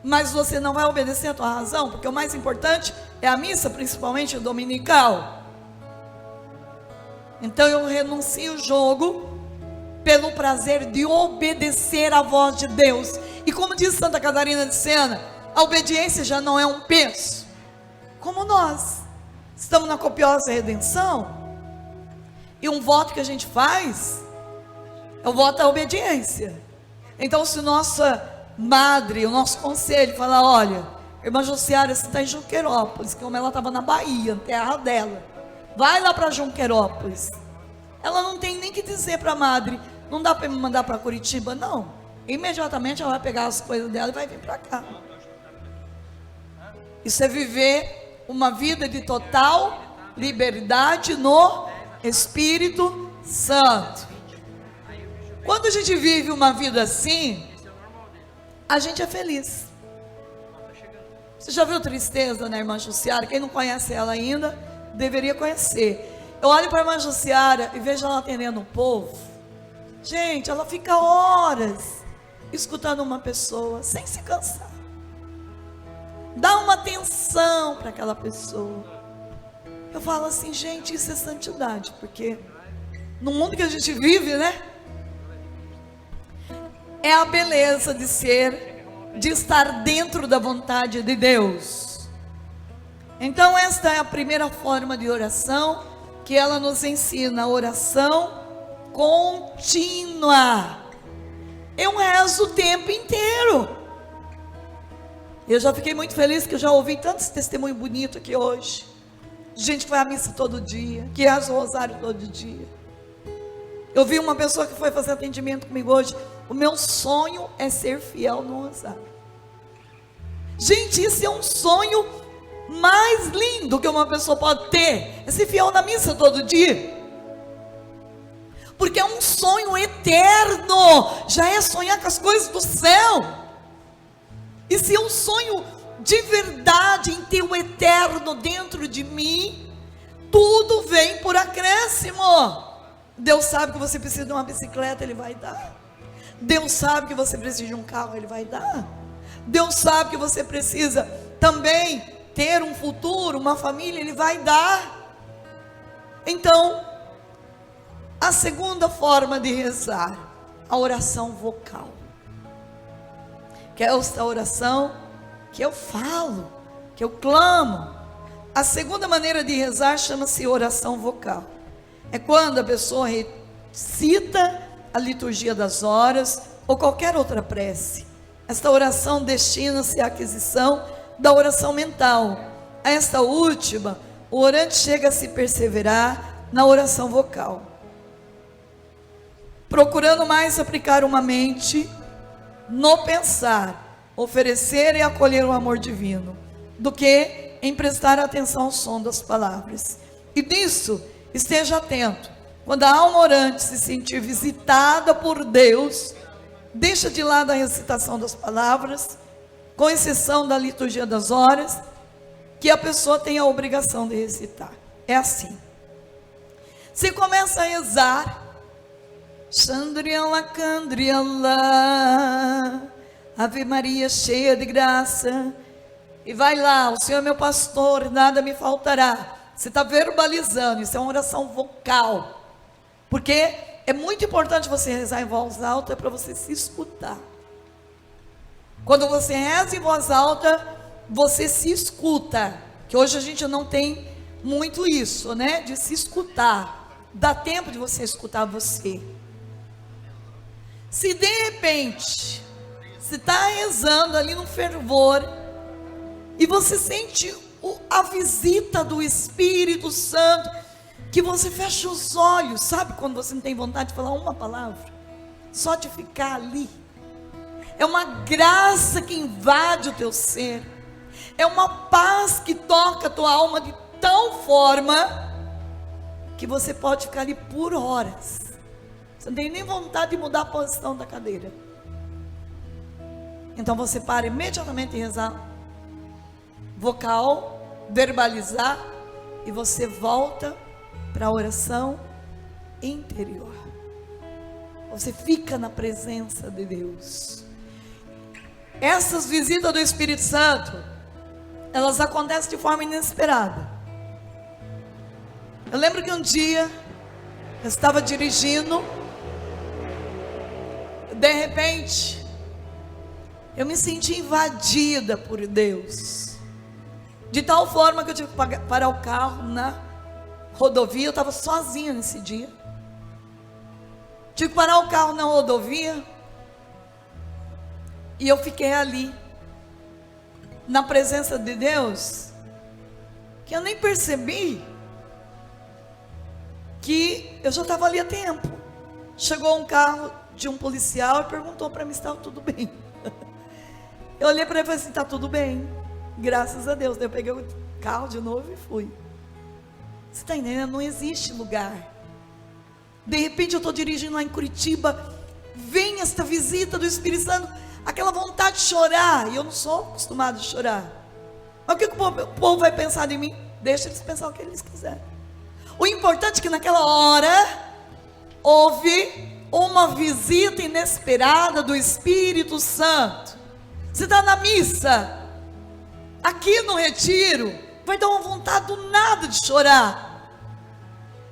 Mas você não vai obedecer a tua razão, porque o mais importante é a missa, principalmente a dominical. Então eu renuncio o jogo pelo prazer de obedecer à voz de Deus. E como diz Santa Catarina de Sena, a obediência já não é um peso. Como nós estamos na copiosa redenção, e um voto que a gente faz é o voto da obediência. Então se nossa madre, o nosso conselho fala, olha, irmã Josiara, você está em Junqueirópolis, como ela estava na Bahia, terra dela, vai lá para Junqueirópolis. Ela não tem nem que dizer para a madre, não dá para me mandar para Curitiba, não. Imediatamente ela vai pegar as coisas dela e vai vir para cá. Isso é viver uma vida de total liberdade no Espírito Santo. Quando a gente vive uma vida assim, a gente é feliz. Você já viu Tristeza na irmã Jussiara? Quem não conhece ela ainda, deveria conhecer. Eu olho para a irmã Jussiara e vejo ela atendendo o povo. Gente, ela fica horas escutando uma pessoa sem se cansar. Dá uma atenção para aquela pessoa. Eu falo assim, gente, isso é santidade, porque no mundo que a gente vive, né? É a beleza de ser, de estar dentro da vontade de Deus. Então esta é a primeira forma de oração que ela nos ensina, a oração contínua. Eu rezo o tempo inteiro. Eu já fiquei muito feliz que eu já ouvi tantos testemunhos bonitos aqui hoje. Gente que vai à missa todo dia, que reza o rosário todo dia. Eu vi uma pessoa que foi fazer atendimento comigo hoje. O meu sonho é ser fiel no rosário. Gente, isso é um sonho mais lindo que uma pessoa pode ter. É ser fiel na missa todo dia. Porque é um sonho eterno. Já é sonhar com as coisas do céu. E se eu sonho de verdade em ter o eterno dentro de mim, tudo vem por acréscimo. Deus sabe que você precisa de uma bicicleta, Ele vai dar. Deus sabe que você precisa de um carro, Ele vai dar. Deus sabe que você precisa também ter um futuro, uma família, Ele vai dar. Então, a segunda forma de rezar, a oração vocal, que é esta oração que eu falo, que eu clamo. A segunda maneira de rezar chama-se oração vocal. É quando a pessoa recita a liturgia das horas ou qualquer outra prece. Esta oração destina-se à aquisição da oração mental. A esta última, o orante chega a se perseverar na oração vocal, procurando mais aplicar uma mente no pensar, oferecer e acolher o amor divino, do que em prestar atenção ao som das palavras. E nisso, esteja atento. Quando a alma orante se sentir visitada por Deus, deixa de lado a recitação das palavras, com exceção da liturgia das horas, que a pessoa tem a obrigação de recitar. É assim. Você começa a rezar, Chandriala Candriala, Ave Maria cheia de graça, e vai lá, o Senhor é meu pastor, nada me faltará. Você está verbalizando, isso é uma oração vocal, porque é muito importante você rezar em voz alta para você se escutar. Quando você reza em voz alta, você se escuta, que hoje a gente não tem muito isso, né, de se escutar. Dá tempo de você escutar você. Se de repente você está rezando ali no fervor e você sente a visita do Espírito Santo, que você fecha os olhos, sabe quando você não tem vontade de falar uma palavra, só de ficar ali, é uma graça que invade o teu ser, é uma paz que toca a tua alma de tal forma que você pode ficar ali por horas, você não tem nem vontade de mudar a posição da cadeira. Então você para imediatamente em rezar vocal, verbalizar, e você volta para a oração interior. Você fica na presença de Deus. Essas visitas do Espírito Santo, elas acontecem de forma inesperada. Eu lembro que um dia eu estava dirigindo, de repente eu me senti invadida por Deus, de tal forma que eu tive que parar o carro na rodovia. Eu estava sozinha nesse dia, tive que parar o carro na rodovia, e eu fiquei ali, na presença de Deus, que eu nem percebi, que eu já estava ali há tempo. Chegou um carro de um policial e perguntou para mim se estava tudo bem. Eu olhei para ele e falei assim: está tudo bem, graças a Deus. Daí eu peguei o carro de novo e fui. Você está entendendo? Não existe lugar. De repente eu estou dirigindo lá em Curitiba, vem esta visita do Espírito Santo, aquela vontade de chorar, e eu não sou acostumado a chorar. Mas o que o povo vai pensar de mim? Deixa eles pensar o que eles quiserem. O importante é que naquela hora houve uma visita inesperada do Espírito Santo. Você está na missa, aqui no retiro, vai dar uma vontade do nada de chorar,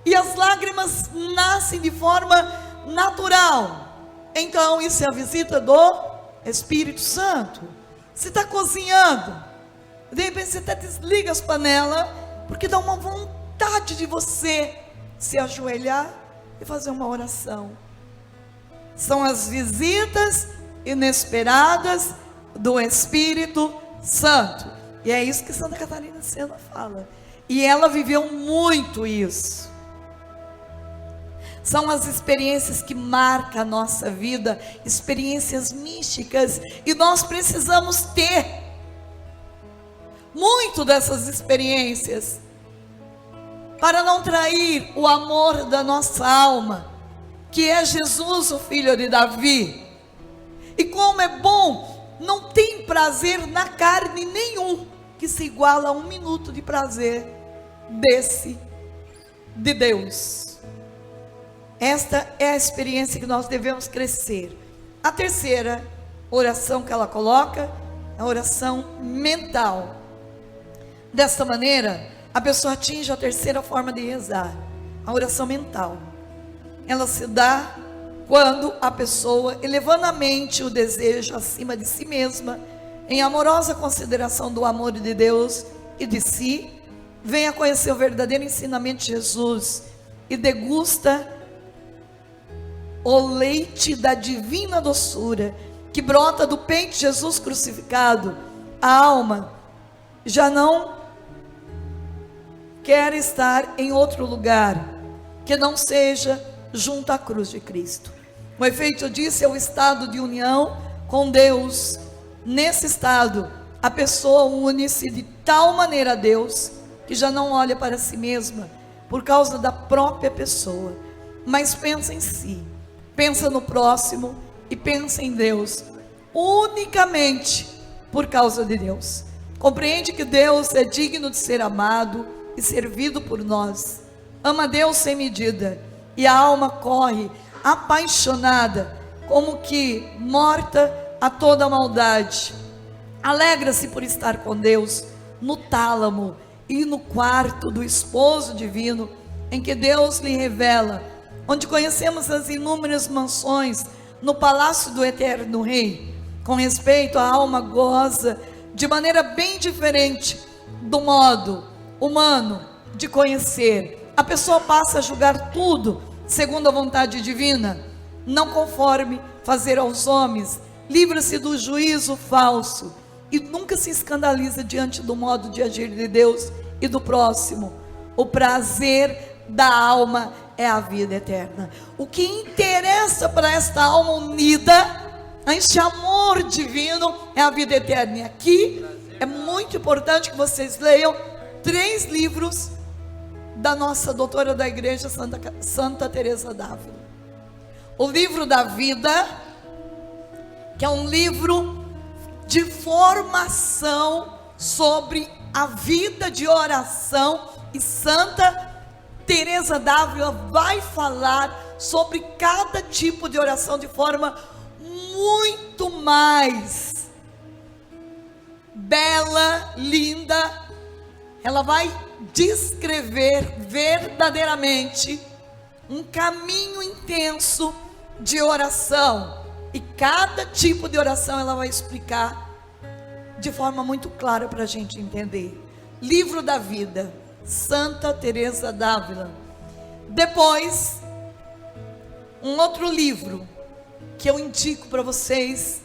e as lágrimas nascem de forma natural. Então isso é a visita do Espírito Santo. Você está cozinhando, de repente você até desliga as panelas, porque dá uma vontade de você se ajoelhar e fazer uma oração. São as visitas inesperadas do Espírito Santo, e é isso que Santa Catarina de Sena fala, e ela viveu muito isso. São as experiências que marcam a nossa vida, experiências místicas, e nós precisamos ter muito dessas experiências, para não trair o amor da nossa alma, que é Jesus, o filho de Davi. E como é bom, não tem prazer na carne nenhum que se iguala a 1 minuto de prazer desse de Deus. Esta é a experiência que nós devemos crescer. A terceira oração que ela coloca é a oração mental. Desta maneira, a pessoa atinge a terceira forma de rezar, a oração mental. Ela se dá quando a pessoa, elevando a mente, o desejo acima de si mesma, em amorosa consideração do amor de Deus e de si, vem a conhecer o verdadeiro ensinamento de Jesus e degusta o leite da divina doçura que brota do peito de Jesus crucificado. A alma já não quer estar em outro lugar que não seja junto à cruz de Cristo. O efeito disso é o estado de união com Deus, nesse estado, a pessoa une-se de tal maneira a Deus, que já não olha para si mesma, por causa da própria pessoa, mas pensa em si, pensa no próximo e pensa em Deus, unicamente por causa de Deus. Compreende que Deus é digno de ser amado e servido por nós. Ama Deus sem medida, e a alma corre apaixonada, como que morta a toda maldade. Alegra-se por estar com Deus no tálamo e no quarto do esposo divino, em que Deus lhe revela, onde conhecemos as inúmeras mansões no palácio do eterno Rei. Com respeito, a alma goza de maneira bem diferente do modo humano de conhecer. A pessoa passa a julgar tudo segundo a vontade divina, não conforme fazer aos homens, livra-se do juízo falso e nunca se escandaliza diante do modo de agir de Deus e do próximo. O prazer da alma é a vida eterna. O que interessa para esta alma unida a este amor divino é a vida eterna. E aqui é muito importante que vocês leiam 3 livros da nossa doutora da igreja, Santa Teresa d'Ávila. O livro da vida, que é um livro de formação sobre a vida de oração, e Santa Teresa d'Ávila vai falar sobre cada tipo de oração de forma muito mais bela, linda. Ela vai descrever verdadeiramente um caminho intenso de oração, e cada tipo de oração ela vai explicar de forma muito clara para a gente entender. Livro da vida, Santa Teresa d'Ávila. Depois, um outro livro que eu indico para vocês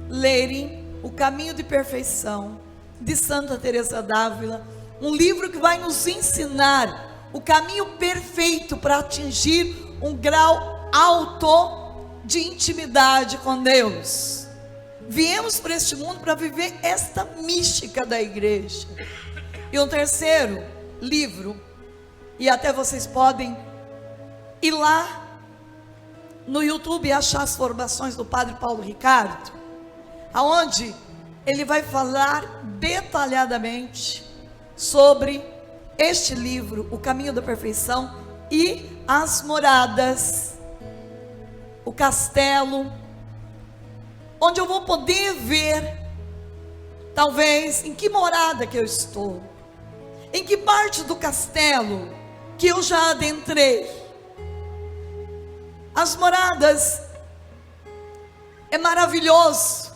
lerem, O Caminho de Perfeição, de Santa Teresa d'Ávila. Um livro que vai nos ensinar o caminho perfeito para atingir um grau alto de intimidade com Deus. Viemos para este mundo para viver esta mística da igreja. E um terceiro livro, e até vocês podem ir lá no YouTube e achar as formações do Padre Paulo Ricardo, aonde ele vai falar detalhadamente sobre este livro, O Caminho da Perfeição, e as moradas, o castelo, onde eu vou poder ver, talvez, em que morada que eu estou, em que parte do castelo que eu já adentrei. As moradas, é maravilhoso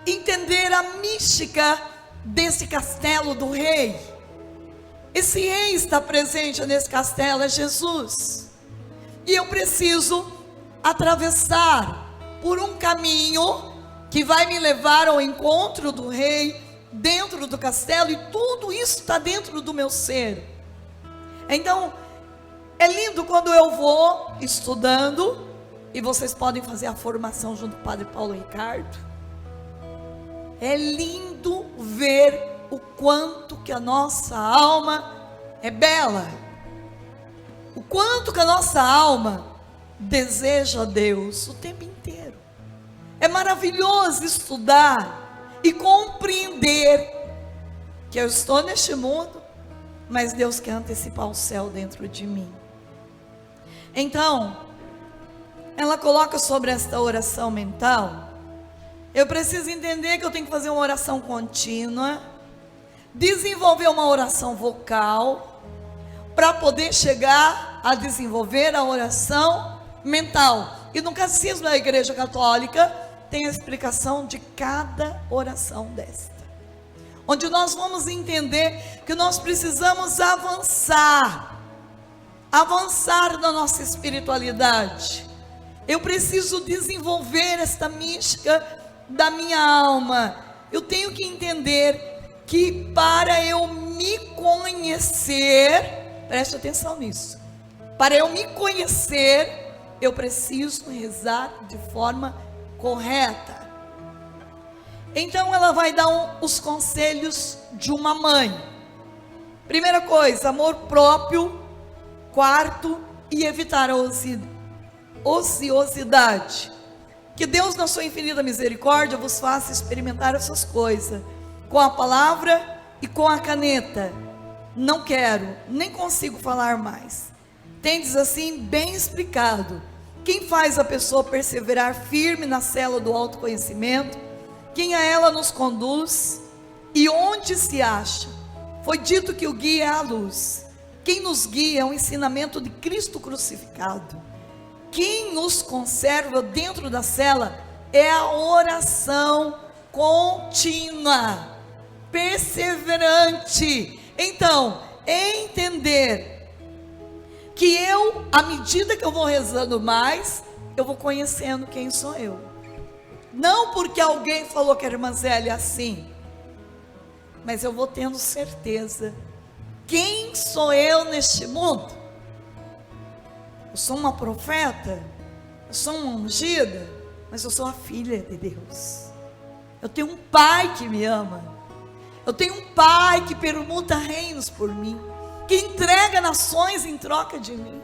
entender a mística desse castelo do rei. Esse rei está presente nesse castelo, é Jesus, e eu preciso atravessar por um caminho que vai me levar ao encontro do rei dentro do castelo, e tudo isso está dentro do meu ser. Então é lindo quando eu vou estudando, e vocês podem fazer a formação junto com o Padre Paulo Ricardo. É lindo ver o quanto que a nossa alma é bela, o quanto que a nossa alma deseja a Deus o tempo inteiro. É maravilhoso estudar e compreender que eu estou neste mundo, mas Deus quer antecipar o céu dentro de mim. Então, ela coloca sobre esta oração mental. Eu preciso entender que eu tenho que fazer uma oração contínua, desenvolver uma oração vocal, para poder chegar a desenvolver a oração mental. E no Catecismo da Igreja Católica tem a explicação de cada oração desta, onde nós vamos entender que nós precisamos avançar na nossa espiritualidade. Eu preciso desenvolver esta mística da minha alma. Eu tenho que entender que para eu me conhecer, preste atenção nisso, para eu me conhecer, eu preciso rezar de forma correta. Então ela vai dar os conselhos de uma mãe. Primeira coisa, amor próprio. Quarto, e evitar a ociosidade. Que Deus, na sua infinita misericórdia, vos faça experimentar essas coisas, com a palavra e com a caneta. Não quero, nem consigo falar mais. Tendes assim bem explicado. Quem faz a pessoa perseverar firme na cela do autoconhecimento? Quem a ela nos conduz? E onde se acha? Foi dito que o guia é a luz. Quem nos guia é o ensinamento de Cristo crucificado. Quem nos conserva dentro da cela é a oração contínua, perseverante. Então, entender que à medida que eu vou rezando mais, eu vou conhecendo quem sou eu. Não porque alguém falou que a irmã Zélia é assim, mas eu vou tendo certeza. Quem sou eu neste mundo? Eu sou uma profeta, eu sou uma ungida, mas eu sou a filha de Deus. Eu tenho um pai que me ama, eu tenho um pai que permuta reinos por mim, que entrega nações em troca de mim,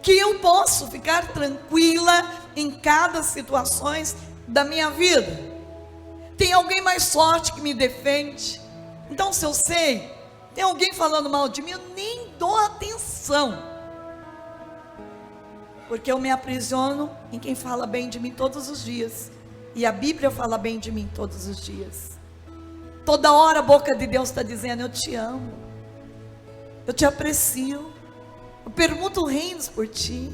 que eu posso ficar tranquila em cada situação da minha vida. Tem alguém mais forte que me defende. Então, se eu sei, tem alguém falando mal de mim, eu nem dou atenção, porque eu me aprisiono em quem fala bem de mim todos os dias, e a Bíblia fala bem de mim todos os dias. Toda hora a boca de Deus está dizendo: eu te amo, eu te aprecio, eu permuto reinos por ti,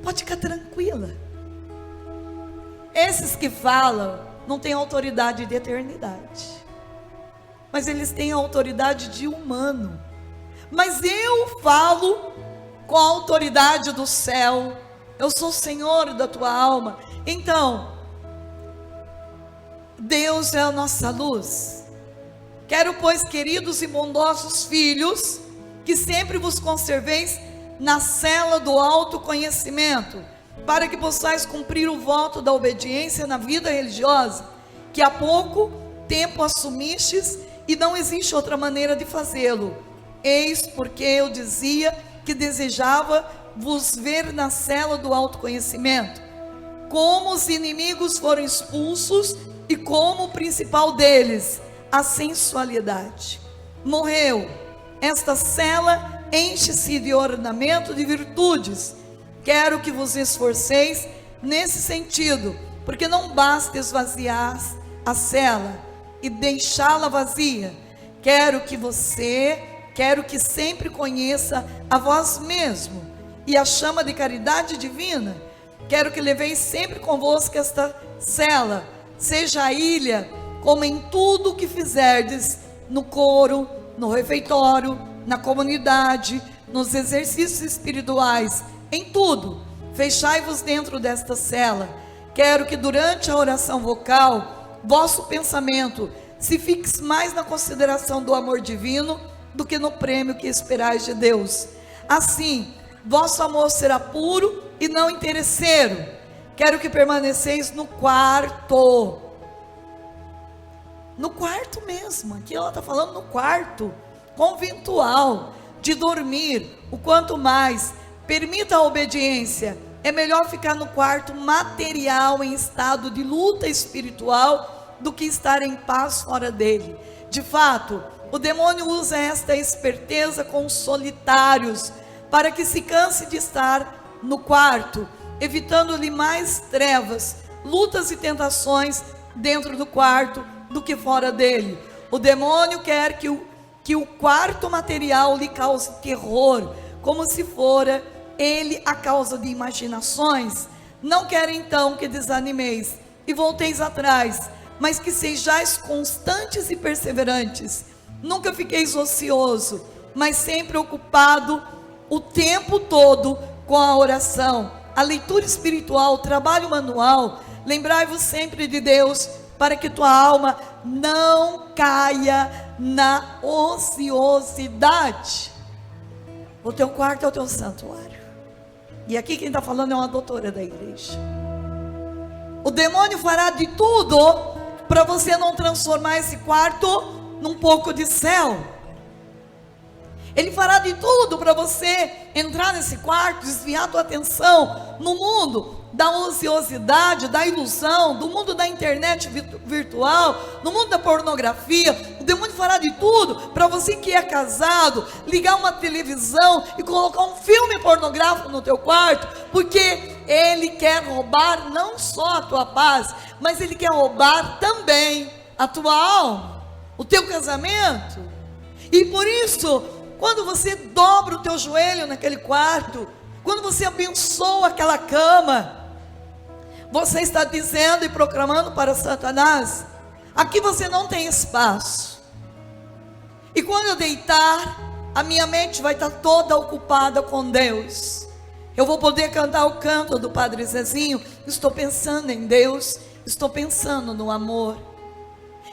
pode ficar tranquila. Esses que falam não têm autoridade de eternidade, mas eles têm a autoridade de humano. Mas eu falo com a autoridade do céu. Eu sou o Senhor da tua alma. Então, Deus é a nossa luz. Quero, pois, queridos e bondosos filhos, que sempre vos conserveis na cela do autoconhecimento, para que possais cumprir o voto da obediência na vida religiosa, que há pouco tempo assumistes, e não existe outra maneira de fazê-lo. Eis porque eu dizia que desejava vos ver na cela do autoconhecimento. Como os inimigos foram expulsos, e como o principal deles, a sensualidade, morreu, esta cela enche-se de ornamento de virtudes. Quero que vos esforceis nesse sentido, porque não basta esvaziar a cela e deixá-la vazia. Quero que sempre conheça a vós mesmo e a chama de caridade divina. Quero que leveis sempre convosco esta cela, seja a ilha, como em tudo o que fizerdes, no coro, no refeitório, na comunidade, nos exercícios espirituais, em tudo, fechai-vos dentro desta cela. Quero que durante a oração vocal, vosso pensamento se fixe mais na consideração do amor divino do que no prêmio que esperais de Deus. Assim, vosso amor será puro e não interesseiro. Quero que permaneceis no quarto mesmo, aqui ela está falando no quarto conventual, de dormir, o quanto mais. Permita a obediência. É melhor ficar no quarto material em estado de luta espiritual do que estar em paz fora dele. De fato, o demônio usa esta esperteza com os solitários, para que se canse de estar no quarto, evitando-lhe mais trevas, lutas e tentações dentro do quarto do que fora dele. O demônio quer que o quarto material lhe cause terror, como se fora ele a causa de imaginações. Não quer então que desanimeis e volteis atrás, mas que sejais constantes e perseverantes. Nunca fiqueis ocioso, mas sempre ocupado o tempo todo com a oração, a leitura espiritual, o trabalho manual. Lembrai-vos sempre de Deus, para que tua alma não caia na ociosidade. O teu quarto é o teu santuário. E aqui quem está falando é uma doutora da igreja. O demônio fará de tudo para você não transformar esse quarto num pouco de céu. Ele fará de tudo para você entrar nesse quarto, desviar a tua atenção no mundo da ociosidade, da ilusão, do mundo da internet virtual, no mundo da pornografia. O demônio fará de tudo para você que é casado, ligar uma televisão e colocar um filme pornográfico no teu quarto, porque ele quer roubar não só a tua paz, mas ele quer roubar também a tua alma, o teu casamento. E por isso, quando você dobra o teu joelho naquele quarto, quando você abençoa aquela cama, você está dizendo e proclamando para Satanás: aqui você não tem espaço. E quando eu deitar, a minha mente vai estar toda ocupada com Deus. Eu vou poder cantar o canto do Padre Zezinho. Estou pensando em Deus, estou pensando no amor.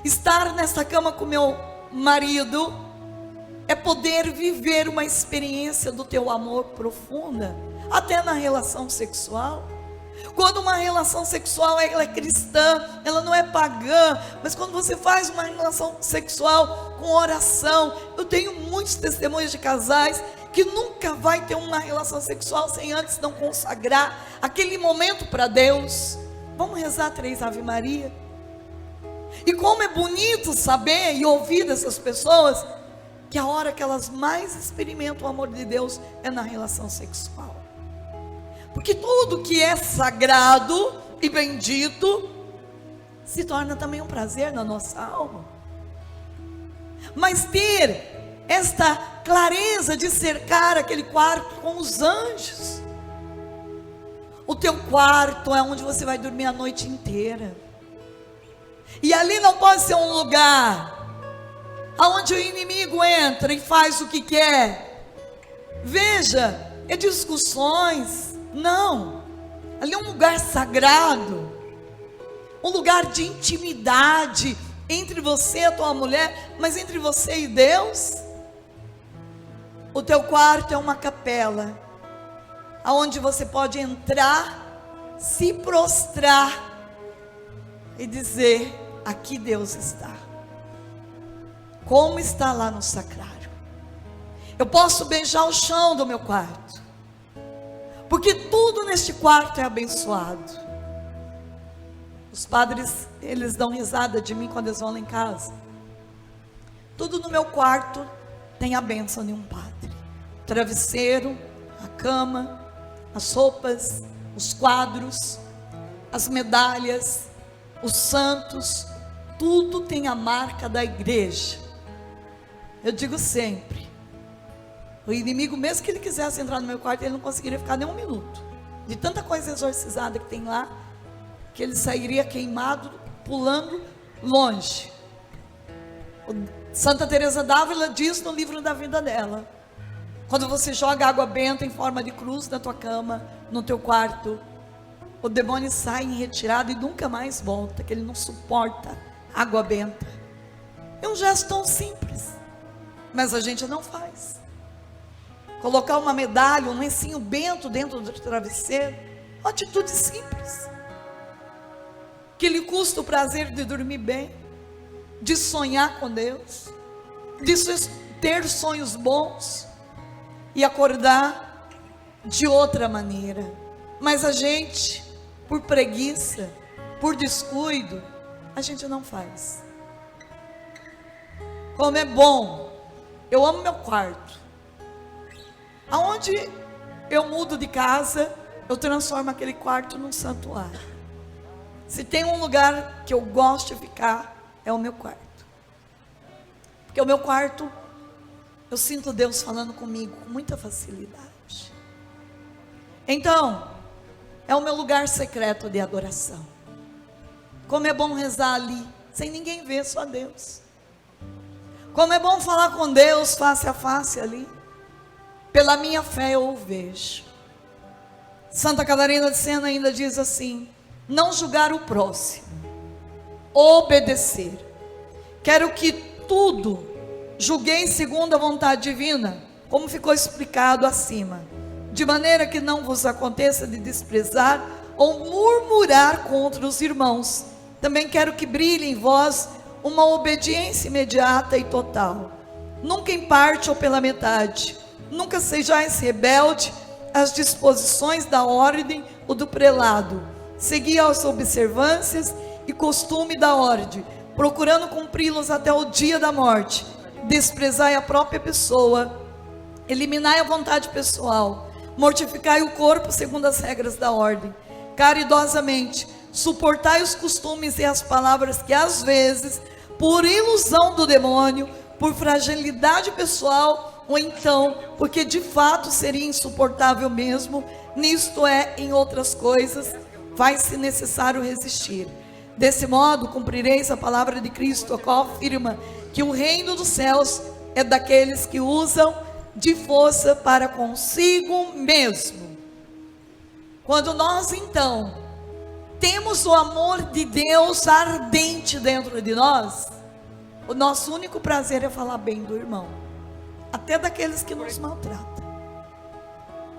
Estar nessa cama com meu marido é poder viver uma experiência do teu amor profunda, até na relação sexual. Quando uma relação sexual ela é cristã, ela não é pagã, mas quando você faz uma relação sexual com oração, eu tenho muitos testemunhos de casais que nunca vai ter uma relação sexual sem antes não consagrar aquele momento para Deus. Vamos rezar 3 Ave Maria. E como é bonito saber e ouvir dessas pessoas que a hora que elas mais experimentam o amor de Deus é na relação sexual. Porque tudo que é sagrado e bendito se torna também um prazer na nossa alma. Mas ter esta clareza de cercar aquele quarto com os anjos. O teu quarto é onde você vai dormir a noite inteira. E ali não pode ser um lugar aonde o inimigo entra e faz o que quer. Veja, é discussões. Não, ali é um lugar sagrado, um lugar de intimidade entre você e a tua mulher, mas entre você e Deus. O teu quarto é uma capela, aonde você pode entrar, se prostrar e dizer: aqui Deus está. Como está lá no sacrário. Eu posso beijar o chão do meu quarto, porque tudo neste quarto é abençoado. Os padres, eles dão risada de mim quando eles vão lá em casa. Tudo no meu quarto tem a bênção de um padre. O travesseiro, a cama, as roupas, os quadros, as medalhas, os santos, tudo tem a marca da igreja. Eu digo sempre, o inimigo, mesmo que ele quisesse entrar no meu quarto, ele não conseguiria ficar nem um minuto. De tanta coisa exorcizada que tem lá, que ele sairia queimado, pulando longe. Santa Teresa d'Ávila diz no livro da vida dela: quando você joga água benta em forma de cruz na tua cama, no teu quarto, o demônio sai em retirada e nunca mais volta, que ele não suporta água benta. É um gesto tão simples, mas a gente não faz. Colocar uma medalha, um lencinho bento dentro do travesseiro, uma atitude simples, que lhe custa o prazer de dormir bem, de sonhar com Deus, de ter sonhos bons e acordar de outra maneira. Mas a gente, por preguiça, por descuido, a gente não faz. Como é bom, eu amo meu quarto. Aonde eu mudo de casa, eu transformo aquele quarto num santuário. Se tem um lugar que eu gosto de ficar, é o meu quarto. Porque o meu quarto, eu sinto Deus falando comigo com muita facilidade. Então, é o meu lugar secreto de adoração. Como é bom rezar ali, sem ninguém ver, só Deus. Como é bom falar com Deus face a face ali. Pela minha fé eu o vejo. Santa Catarina de Sena ainda diz assim: não julgar o próximo, obedecer. Quero que tudo julgueis segundo a vontade divina, como ficou explicado acima, de maneira que não vos aconteça de desprezar ou murmurar contra os irmãos. Também quero que brilhe em vós uma obediência imediata e total. Nunca em parte ou pela metade. Nunca sejais rebelde às disposições da ordem ou do prelado. Segui as observâncias e costume da ordem, procurando cumpri-los até o dia da morte. Desprezai a própria pessoa, eliminai a vontade pessoal, mortificai o corpo segundo as regras da ordem. Caridosamente, suportai os costumes e as palavras que às vezes, por ilusão do demônio, por fragilidade pessoal, ou então, porque de fato seria insuportável mesmo, nisto é, em outras coisas, faz-se necessário resistir. Desse modo, cumprireis a palavra de Cristo, a qual afirma que o reino dos céus é daqueles que usam de força para consigo mesmo. Quando nós, então, temos o amor de Deus ardente dentro de nós, o nosso único prazer é falar bem do irmão, até daqueles que nos maltratam.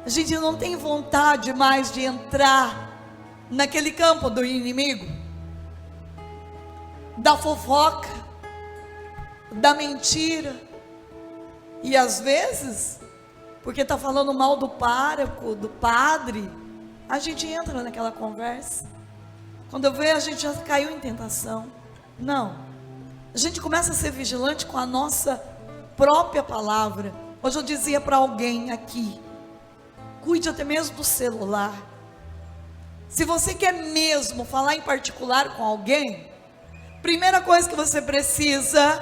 A gente não tem vontade mais de entrar naquele campo do inimigo, da fofoca, da mentira. E às vezes, porque está falando mal do pároco, do padre, a gente entra naquela conversa. Quando eu vejo, a gente já caiu em tentação. Não, a gente começa a ser vigilante com a nossa própria palavra. Hoje eu dizia para alguém aqui, cuide até mesmo do celular. Se você quer mesmo falar em particular com alguém, primeira coisa que você precisa,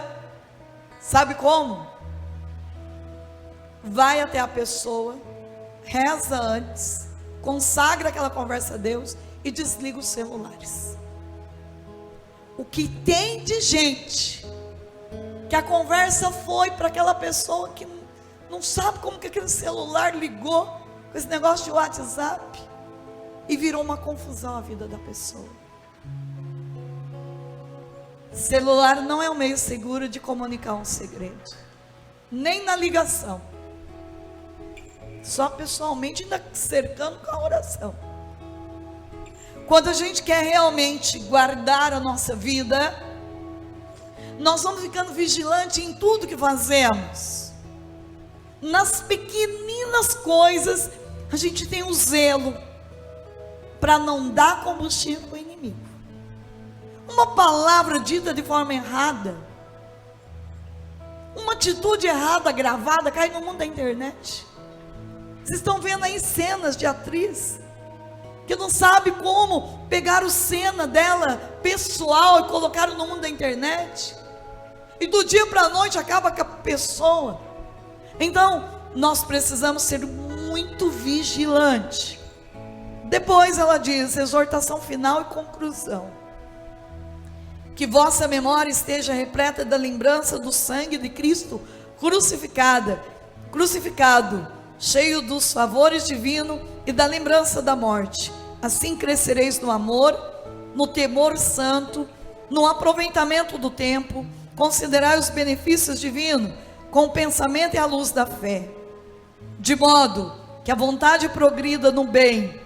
sabe como? Vai até a pessoa, reza antes, consagra aquela conversa a Deus e desliga os celulares. O que tem de gente que a conversa foi para aquela pessoa que não sabe como que aquele celular ligou com esse negócio de WhatsApp e virou uma confusão a vida da pessoa. Celular não é um meio seguro de comunicar um segredo, nem na ligação, só pessoalmente, ainda cercando com a oração. Quando a gente quer realmente guardar a nossa vida, nós vamos ficando vigilantes em tudo que fazemos. Nas pequeninas coisas, a gente tem um zelo para não dar combustível ao inimigo. Uma palavra dita de forma errada, uma atitude errada gravada, cai no mundo da internet. Vocês estão vendo aí cenas de atriz que não sabe como pegaram cena dela pessoal e colocaram no mundo da internet, e do dia para a noite acaba com a pessoa. Então nós precisamos ser muito vigilantes. Depois ela diz, exortação final e conclusão: que vossa memória esteja repleta da lembrança do sangue de Cristo crucificado, cheio dos favores divinos e da lembrança da morte. Assim crescereis no amor, no temor santo, no aproveitamento do tempo. Considerai os benefícios divinos com o pensamento e a luz da fé, de modo que a vontade progrida no bem,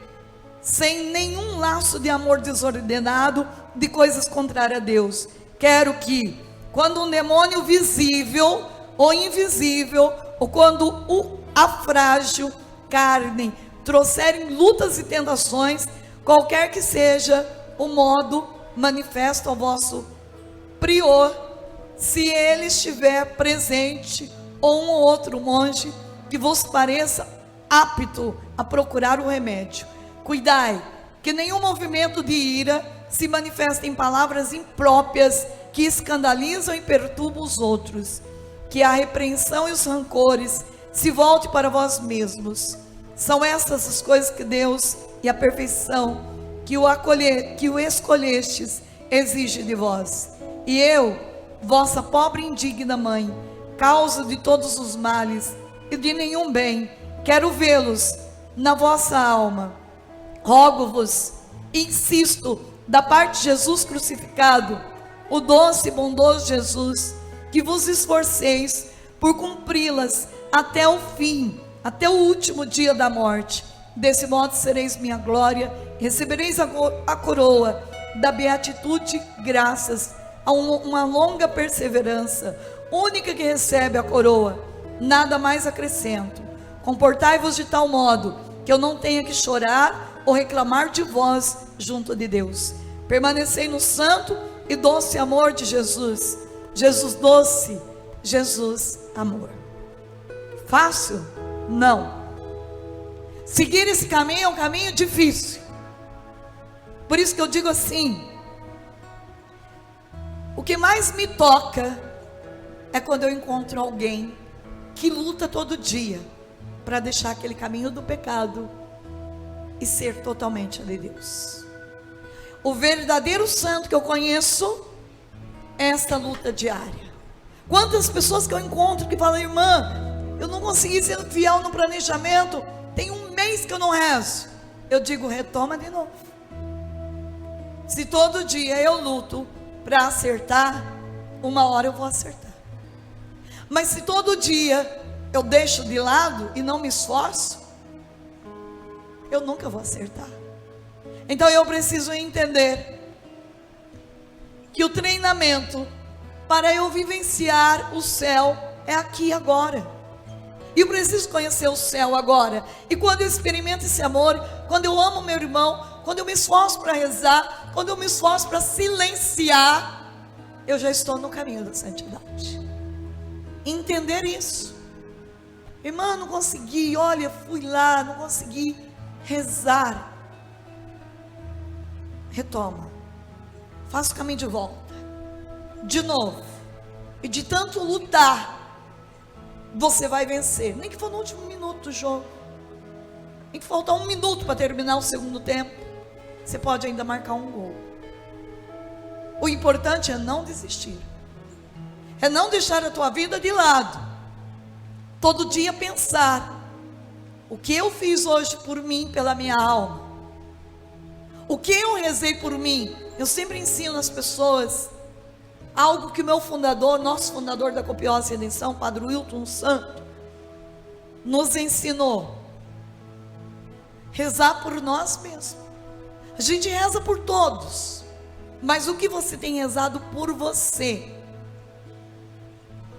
sem nenhum laço de amor desordenado de coisas contrárias a Deus. Quero que, quando um demônio visível ou invisível, ou quando a frágil carne trouxerem lutas e tentações, qualquer que seja o modo manifesto ao vosso prior, se ele estiver presente, ou um outro monge que vos pareça apto a procurar o remédio, cuidai que nenhum movimento de ira se manifeste em palavras impróprias que escandalizam e perturbam os outros, que a repreensão e os rancores se volte para vós mesmos. São essas as coisas que Deus e a perfeição que o escolhestes exige de vós. E eu, vossa pobre e indigna mãe, causa de todos os males e de nenhum bem, quero vê-los na vossa alma. Rogo-vos, insisto, da parte de Jesus crucificado, o doce e bondoso Jesus, que vos esforceis por cumpri-las até o fim, até o último dia da morte, Desse modo sereis minha glória, recebereis a coroa da beatitude, graças a uma longa perseverança, única que recebe a coroa. Nada mais acrescento. Comportai-vos de tal modo que eu não tenha que chorar ou reclamar de vós junto de Deus. Permanecei no santo e doce amor de Jesus. Jesus doce, Jesus amor. Fácil? Não. Seguir esse caminho é um caminho difícil. Por isso que eu digo assim: o que mais me toca é quando eu encontro alguém que luta todo dia para deixar aquele caminho do pecado e ser totalmente de Deus. O verdadeiro santo que eu conheço é esta luta diária. Quantas pessoas que eu encontro que falam: irmã, eu não consegui ser fiel no planejamento, tem um mês que eu não rezo. Eu digo: retoma de novo. Se todo dia eu luto para acertar, uma hora eu vou acertar. Mas se todo dia eu deixo de lado e não me esforço, eu nunca vou acertar. Então eu preciso entender que o treinamento para eu vivenciar o céu é aqui e agora. E eu preciso conhecer o céu agora. E quando eu experimento esse amor, quando eu amo meu irmão, quando eu me esforço para rezar, quando eu me esforço para silenciar, eu já estou no caminho da santidade. Entender isso. Irmã, não consegui, olha, fui lá, não consegui rezar. Retoma. Faça o caminho de volta. De novo. E de tanto lutar, você vai vencer. Nem que for no último minuto do jogo. Nem que faltar 1 minuto para terminar o segundo tempo. Você pode ainda marcar um gol. O importante é não desistir. É não deixar a tua vida de lado. Todo dia pensar: o que eu fiz hoje por mim, pela minha alma? O que eu rezei por mim? Eu sempre ensino às pessoas algo que o meu fundador, nosso fundador da Copiosa Redenção, Padre Wilton Santo, nos ensinou: rezar por nós mesmos. A gente reza por todos, mas o que você tem rezado por você?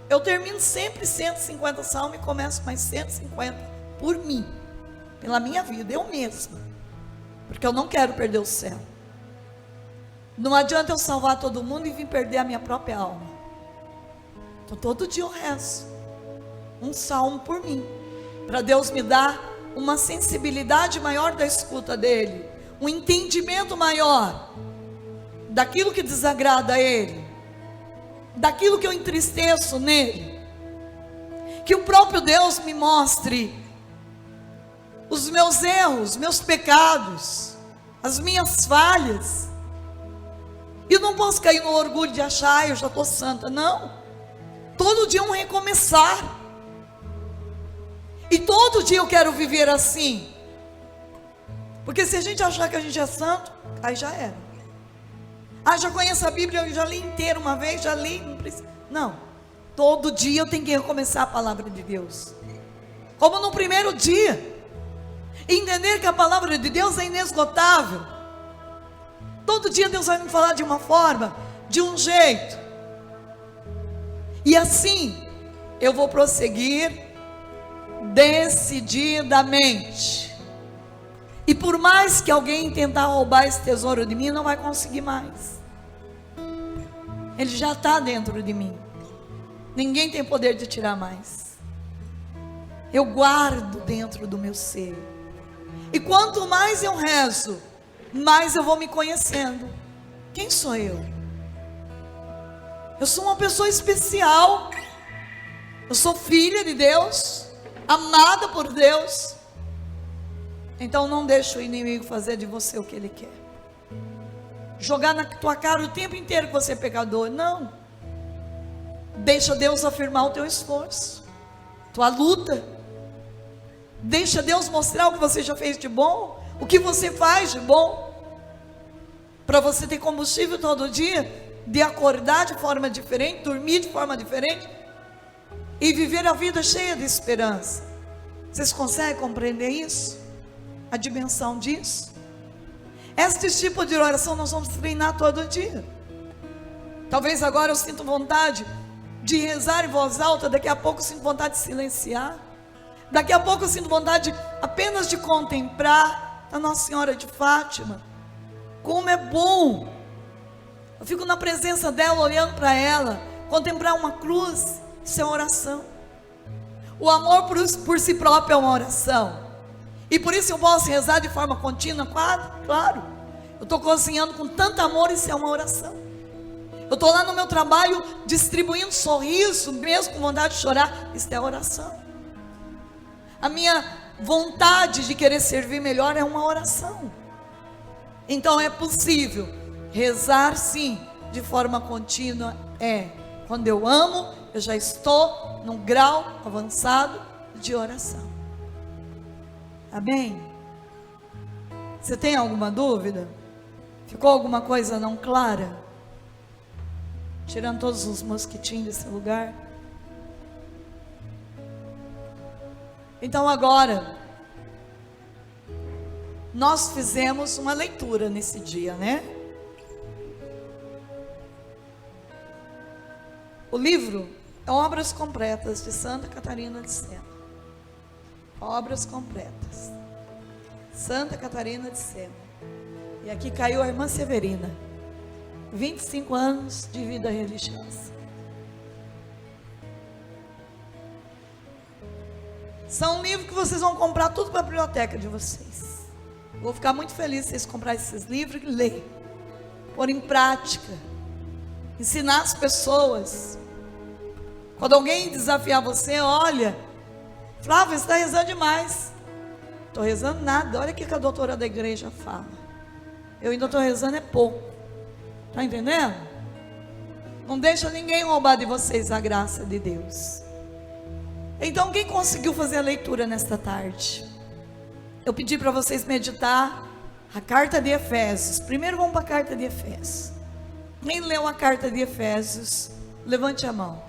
Eu termino sempre 150 salmos e começo mais 150 por mim, pela minha vida, eu mesma, porque eu não quero perder o céu. Não adianta eu salvar todo mundo e vir perder a minha própria alma. Então todo dia eu rezo um salmo por mim, para Deus me dar uma sensibilidade maior da escuta dele, um entendimento maior daquilo que desagrada a ele, daquilo que eu entristeço nele. Que o próprio Deus me mostre os meus erros, meus pecados, as minhas falhas. E eu não posso cair no orgulho de achar: eu já estou santa. Não. Todo dia é um recomeçar. E todo dia eu quero viver assim. Porque se a gente achar que a gente é santo, aí já era. Ah, já conheço a Bíblia, eu já li inteira uma vez, já li, não precisa. Não. Todo dia eu tenho que recomeçar a palavra de Deus. Como no primeiro dia. Entender que a palavra de Deus é inesgotável. Todo dia Deus vai me falar de uma forma, de um jeito. E assim eu vou prosseguir decididamente. E por mais que alguém tentar roubar esse tesouro de mim, não vai conseguir mais. Ele já está dentro de mim. Ninguém tem poder de tirar mais. Eu guardo dentro do meu ser. E quanto mais eu rezo, mais eu vou me conhecendo. Quem sou eu? Eu sou uma pessoa especial. Eu sou filha de Deus, amada por Deus. Então não deixe o inimigo fazer de você o que ele quer. Jogar na tua cara o tempo inteiro que você é pecador. Não. Deixa Deus afirmar o teu esforço, tua luta. Deixa Deus mostrar o que você já fez de bom, o que você faz de bom, para você ter combustível todo dia, de acordar de forma diferente, dormir de forma diferente e viver a vida cheia de esperança. Vocês conseguem compreender isso? a dimensão disso? Este tipo de oração nós vamos treinar todo dia. Talvez agora eu sinto vontade de rezar em voz alta, daqui a pouco eu sinto vontade de silenciar, daqui a pouco eu sinto vontade apenas de contemplar a Nossa Senhora de Fátima. Como é bom! Eu fico na presença dela, olhando para ela, contemplar uma cruz, isso é uma oração. O amor por si próprio é uma oração. E por isso eu posso rezar de forma contínua, claro. Eu estou cozinhando com tanto amor, isso é uma oração. Eu estou lá no meu trabalho, distribuindo sorriso, mesmo com vontade de chorar, isso é oração. A minha vontade de querer servir melhor é uma oração. Então é possível rezar sim, de forma contínua, quando eu amo, eu já estou num grau avançado de oração. Amém? Você tem alguma dúvida? Ficou alguma coisa não clara? Tirando todos os mosquitinhos desse lugar. Então agora, nós fizemos uma leitura nesse dia, né? O livro é Obras Completas de Santa Catarina de Sena. Obras Completas. Santa Catarina de Sena. E aqui caiu a irmã Severina. 25 anos de vida religiosa. São um livro que vocês vão comprar tudo para a biblioteca de vocês. Vou ficar muito feliz se vocês comprarem esses livros e ler. Pôr em prática. Ensinar as pessoas. Quando alguém desafiar você, olha, Flávia, você está rezando demais. Estou rezando nada, olha o que a doutora da igreja fala. Eu ainda estou rezando pouco. Está entendendo? Não deixa ninguém roubar de vocês a graça de Deus. Então, quem conseguiu fazer a leitura nesta tarde? Eu pedi para vocês meditar a carta de Efésios. Primeiro vamos para a carta de Efésios. Quem leu a carta de Efésios, levante a mão.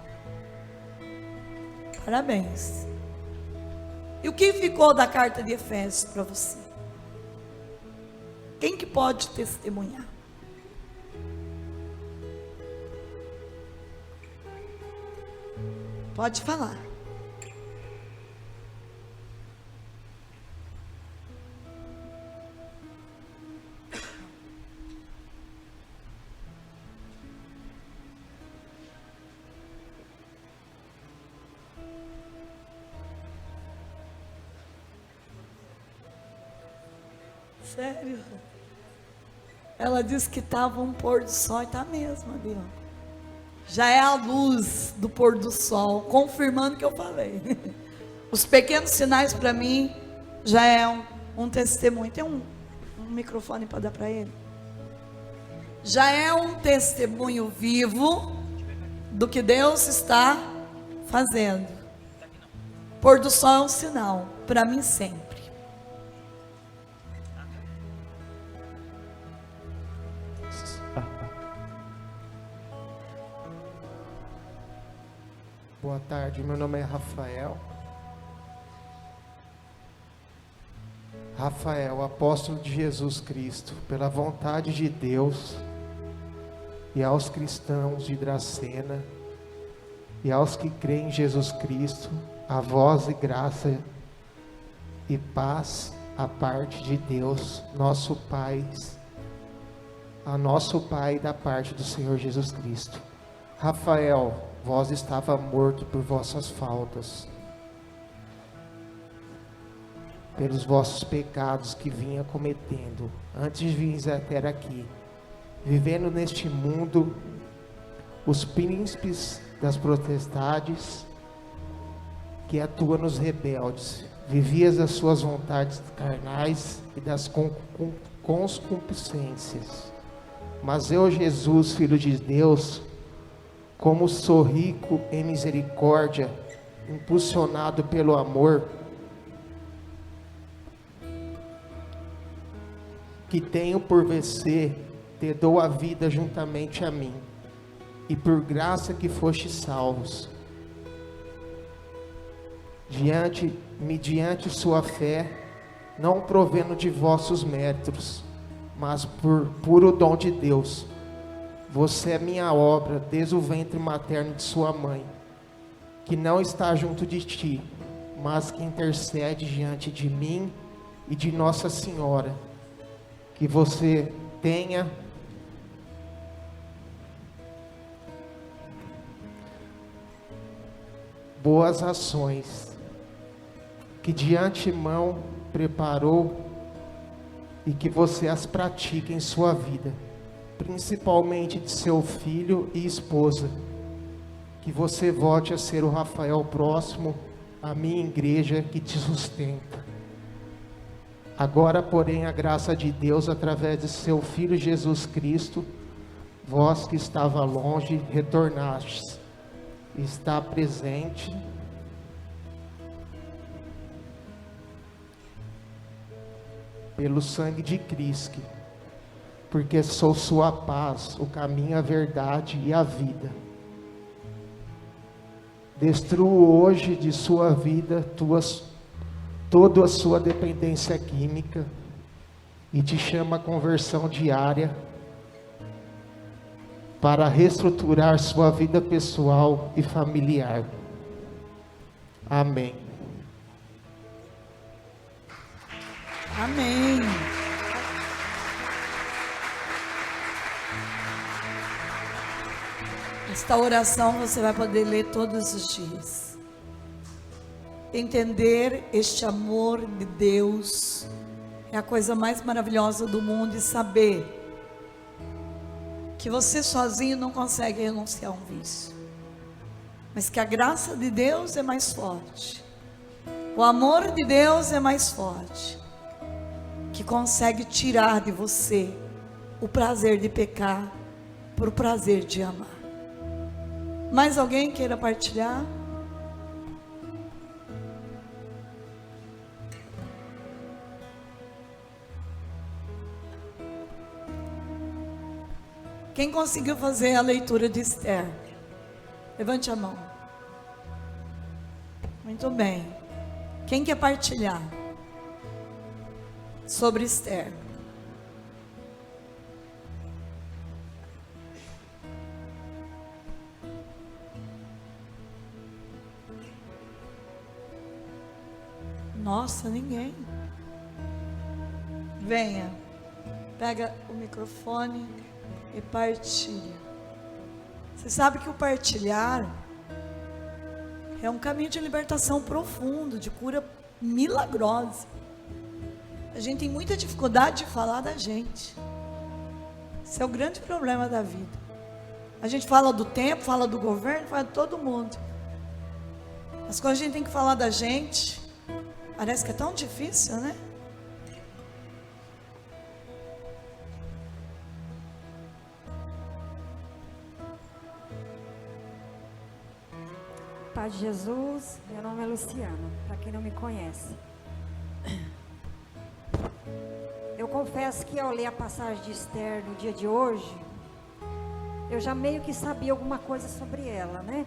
Parabéns. E o que ficou da carta de Efésios para você? Quem que pode testemunhar? Pode falar. Sério? Ela disse que estava um pôr do sol e está mesmo, ali, ó. Já é a luz do pôr do sol, confirmando o que eu falei. Os pequenos sinais para mim já é um testemunho. Tem um microfone para dar para ele? Já é um testemunho vivo do que Deus está fazendo. Pôr do sol é um sinal, para mim sempre. Boa tarde, meu nome é Rafael. Rafael, apóstolo de Jesus Cristo, pela vontade de Deus, e aos cristãos de Dracena, e aos que creem em Jesus Cristo, a vós e graça e paz a parte de Deus, nosso Pai, a nosso Pai da parte do Senhor Jesus Cristo. Rafael, vós estava morto por vossas faltas, pelos vossos pecados que vinha cometendo, antes de vir até aqui, vivendo neste mundo, os príncipes das potestades que atuam nos rebeldes, vivias as suas vontades carnais e das concupiscências. Mas eu, Jesus, Filho de Deus, como sou rico em misericórdia, impulsionado pelo amor que tenho por você, te dou a vida juntamente a mim, e por graça que foste salvos, mediante sua fé, não provendo de vossos méritos, mas por puro dom de Deus. Você é minha obra desde o ventre materno de sua mãe, que não está junto de ti, mas que intercede diante de mim e de Nossa Senhora. Que você tenha boas ações, que de antemão preparou e que você as pratique em sua vida, principalmente de seu filho e esposa. Que você volte a ser o Rafael próximo à minha igreja que te sustenta. Agora, porém, a graça de Deus, através de seu Filho Jesus Cristo, vós que estava longe, retornastes, está presente pelo sangue de Cristo, porque sou sua paz, o caminho, a verdade e a vida. Destruo hoje de sua vida toda a sua dependência química e te chamo à conversão diária para reestruturar sua vida pessoal e familiar. Amém. Amém. Esta oração você vai poder ler todos os dias. Entender este amor de Deus é a coisa mais maravilhosa do mundo, e saber que você sozinho não consegue renunciar a um vício, mas que a graça de Deus é mais forte, o amor de Deus é mais forte, que consegue tirar de você o prazer de pecar por prazer de amar. Mais alguém queira partilhar? Quem conseguiu fazer a leitura de Esther? Levante a mão. Muito bem. Quem quer partilhar sobre Esther? Nossa, ninguém. Venha, pega o microfone e partilha. Você sabe que o partilhar é um caminho de libertação profundo, de cura milagrosa. A gente tem muita dificuldade de falar da gente. Esse é o grande problema da vida. A gente fala do tempo, fala do governo, fala de todo mundo. Mas quando a gente tem que falar da gente, parece que é tão difícil, né? Paz de Jesus, meu nome é Luciana, para quem não me conhece. Eu confesso que ao ler a passagem de Esther no dia de hoje, eu já meio que sabia alguma coisa sobre ela, né?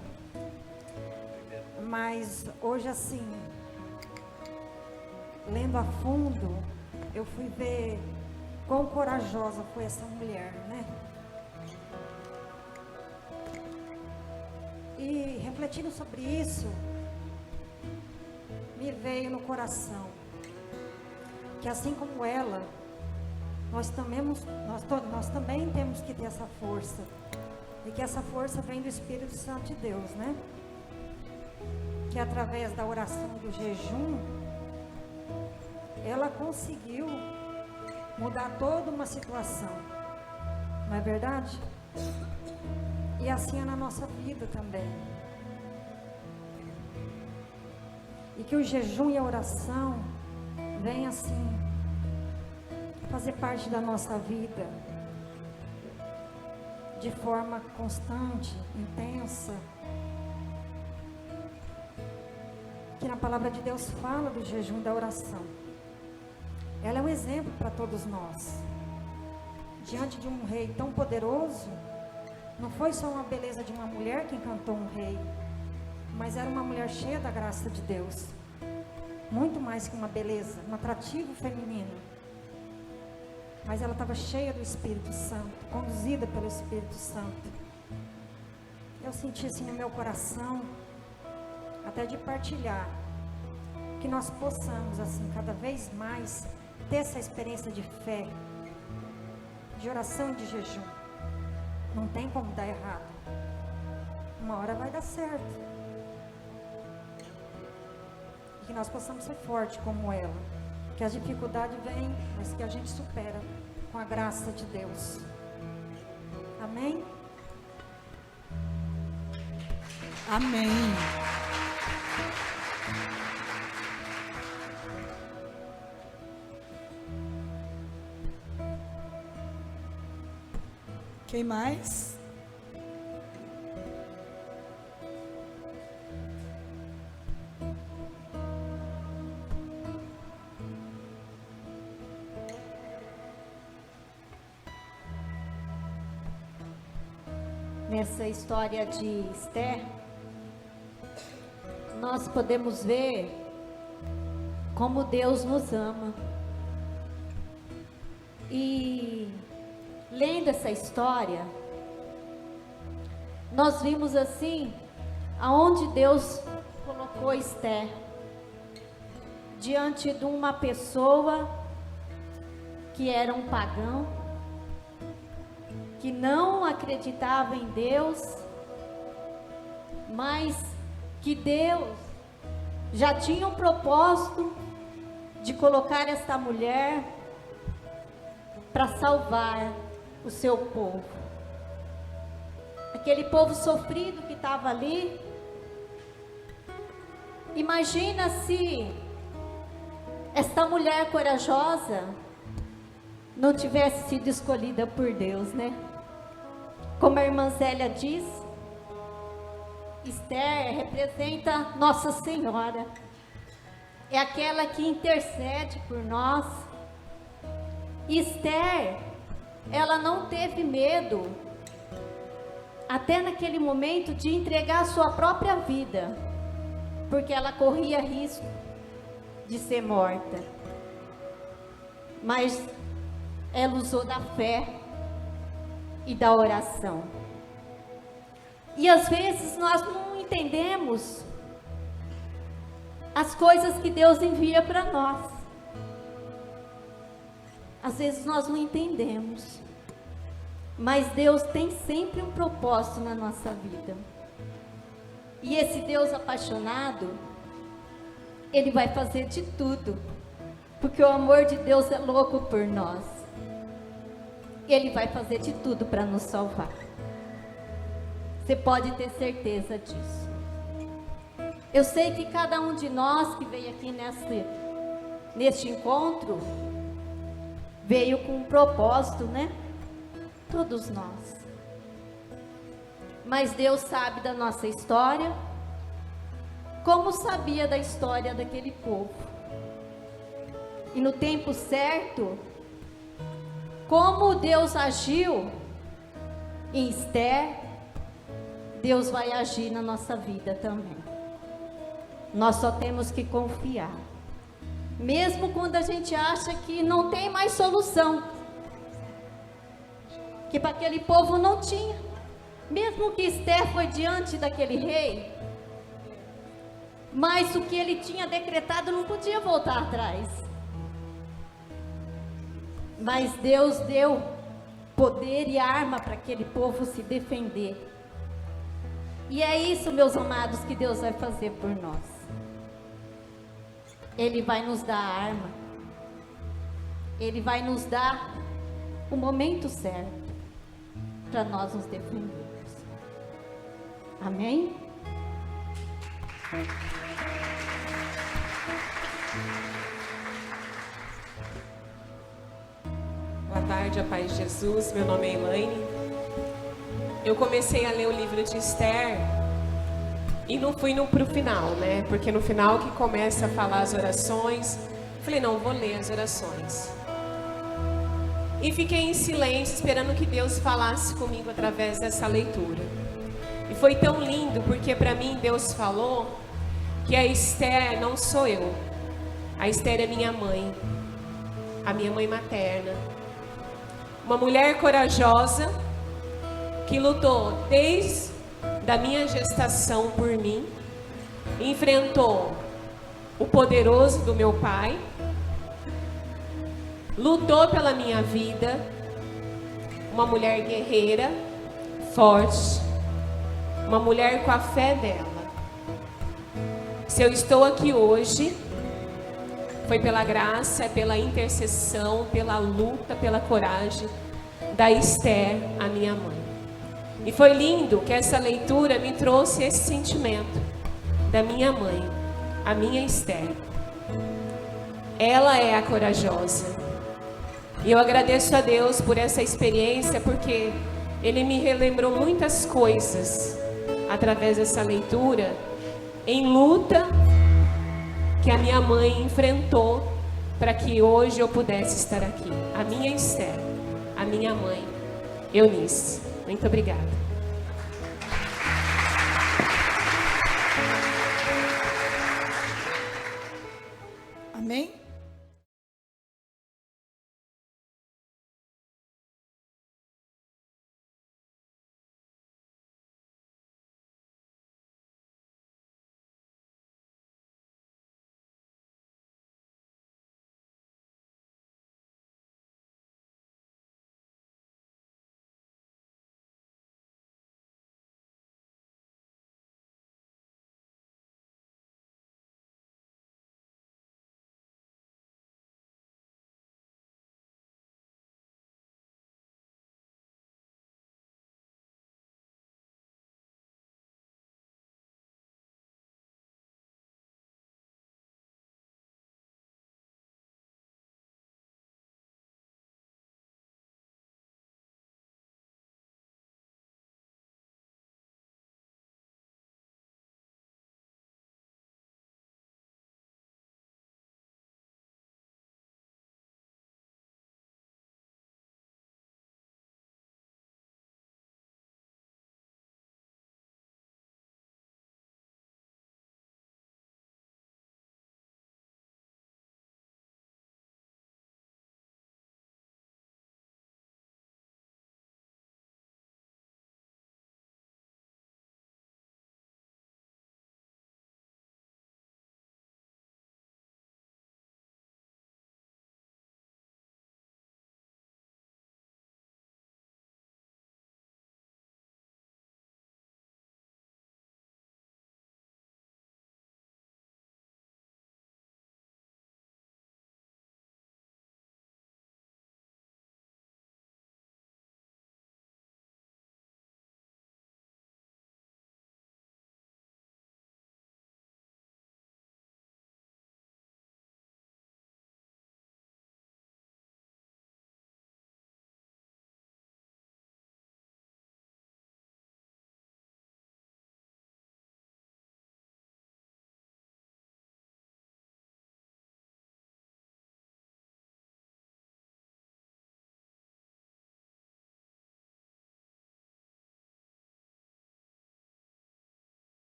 Mas hoje assim, lendo a fundo, eu fui ver quão corajosa foi essa mulher, né? E refletindo sobre isso, me veio no coração que assim como ela, nós também temos que ter essa força, e que essa força vem do Espírito Santo de Deus, né? Que através da oração e do jejum, ela conseguiu mudar toda uma situação, não é verdade? E assim é na nossa vida também. E que o jejum e a oração venham assim fazer parte da nossa vida de forma constante, intensa. Que na palavra de Deus fala do jejum e da oração. Ela é um exemplo para todos nós. Diante de um rei tão poderoso, não foi só uma beleza de uma mulher que encantou um rei, mas era uma mulher cheia da graça de Deus. muito mais que uma beleza, um atrativo feminino. Mas ela estava cheia do Espírito Santo, conduzida pelo Espírito Santo. Eu senti assim no meu coração, até de partilhar, que nós possamos assim cada vez mais ter essa experiência de fé, de oração e de jejum. Não tem como dar errado. Uma hora vai dar certo. E que nós possamos ser fortes como ela. Que a dificuldade vem, mas que a gente supera com a graça de Deus. Amém? Amém. Quem mais? Nessa história de Esther, nós podemos ver como Deus nos ama. E lendo essa história, nós vimos assim, aonde Deus colocou Esther, diante de uma pessoa que era um pagão, que não acreditava em Deus, mas que Deus já tinha um propósito de colocar esta mulher para salvar o seu povo. Aquele povo sofrido que estava ali. Imagina se esta mulher corajosa não tivesse sido escolhida por Deus, né? Como a irmã Zélia diz, Esther representa Nossa Senhora. É aquela que intercede por nós. Esther, ela não teve medo, até naquele momento, de entregar a sua própria vida, porque ela corria risco de ser morta. Mas ela usou da fé e da oração. E às vezes nós não entendemos as coisas que Deus envia para nós. Às vezes nós não entendemos, mas Deus tem sempre um propósito na nossa vida. E esse Deus apaixonado, Ele vai fazer de tudo, porque o amor de Deus é louco por nós. Ele vai fazer de tudo para nos salvar. Você pode ter certeza disso. Eu sei que cada um de nós que veio aqui neste encontro, veio com um propósito, né? Todos nós. Mas Deus sabe da nossa história, como sabia da história daquele povo. E no tempo certo, como Deus agiu em Esther, Deus vai agir na nossa vida também. Nós só temos que confiar. Mesmo quando a gente acha que não tem mais solução, que para aquele povo não tinha. Mesmo que Esther foi diante daquele rei, mas o que ele tinha decretado não podia voltar atrás. Mas Deus deu poder e arma para aquele povo se defender. E é isso, meus amados, que Deus vai fazer por nós. Ele vai nos dar a arma. Ele vai nos dar o momento certo para nós nos defendermos. Amém? Boa tarde, a paz de Jesus. Meu nome é Elaine. Eu comecei a ler o livro de Esther e não fui para o final, né? Porque no final que começa a falar as orações, falei, não, vou ler as orações. E fiquei em silêncio, esperando que Deus falasse comigo através dessa leitura. E foi tão lindo, porque para mim Deus falou que a Esther não sou eu, A Esther é minha mãe, a minha mãe materna. Uma mulher corajosa que lutou desde a minha gestação por mim, enfrentou o poderoso do meu pai, lutou pela minha vida, uma mulher guerreira, forte, uma mulher com a fé dela. Se eu estou aqui hoje, foi pela graça, pela intercessão, pela luta, pela coragem da Esther, a minha mãe. E foi lindo que essa leitura me trouxe esse sentimento da minha mãe, a minha Esther. Ela é a corajosa. E eu agradeço a Deus por essa experiência, porque Ele me relembrou muitas coisas através dessa leitura, em luta que a minha mãe enfrentou para que hoje eu pudesse estar aqui. A minha Esther, a minha mãe, Eunice. Muito obrigada.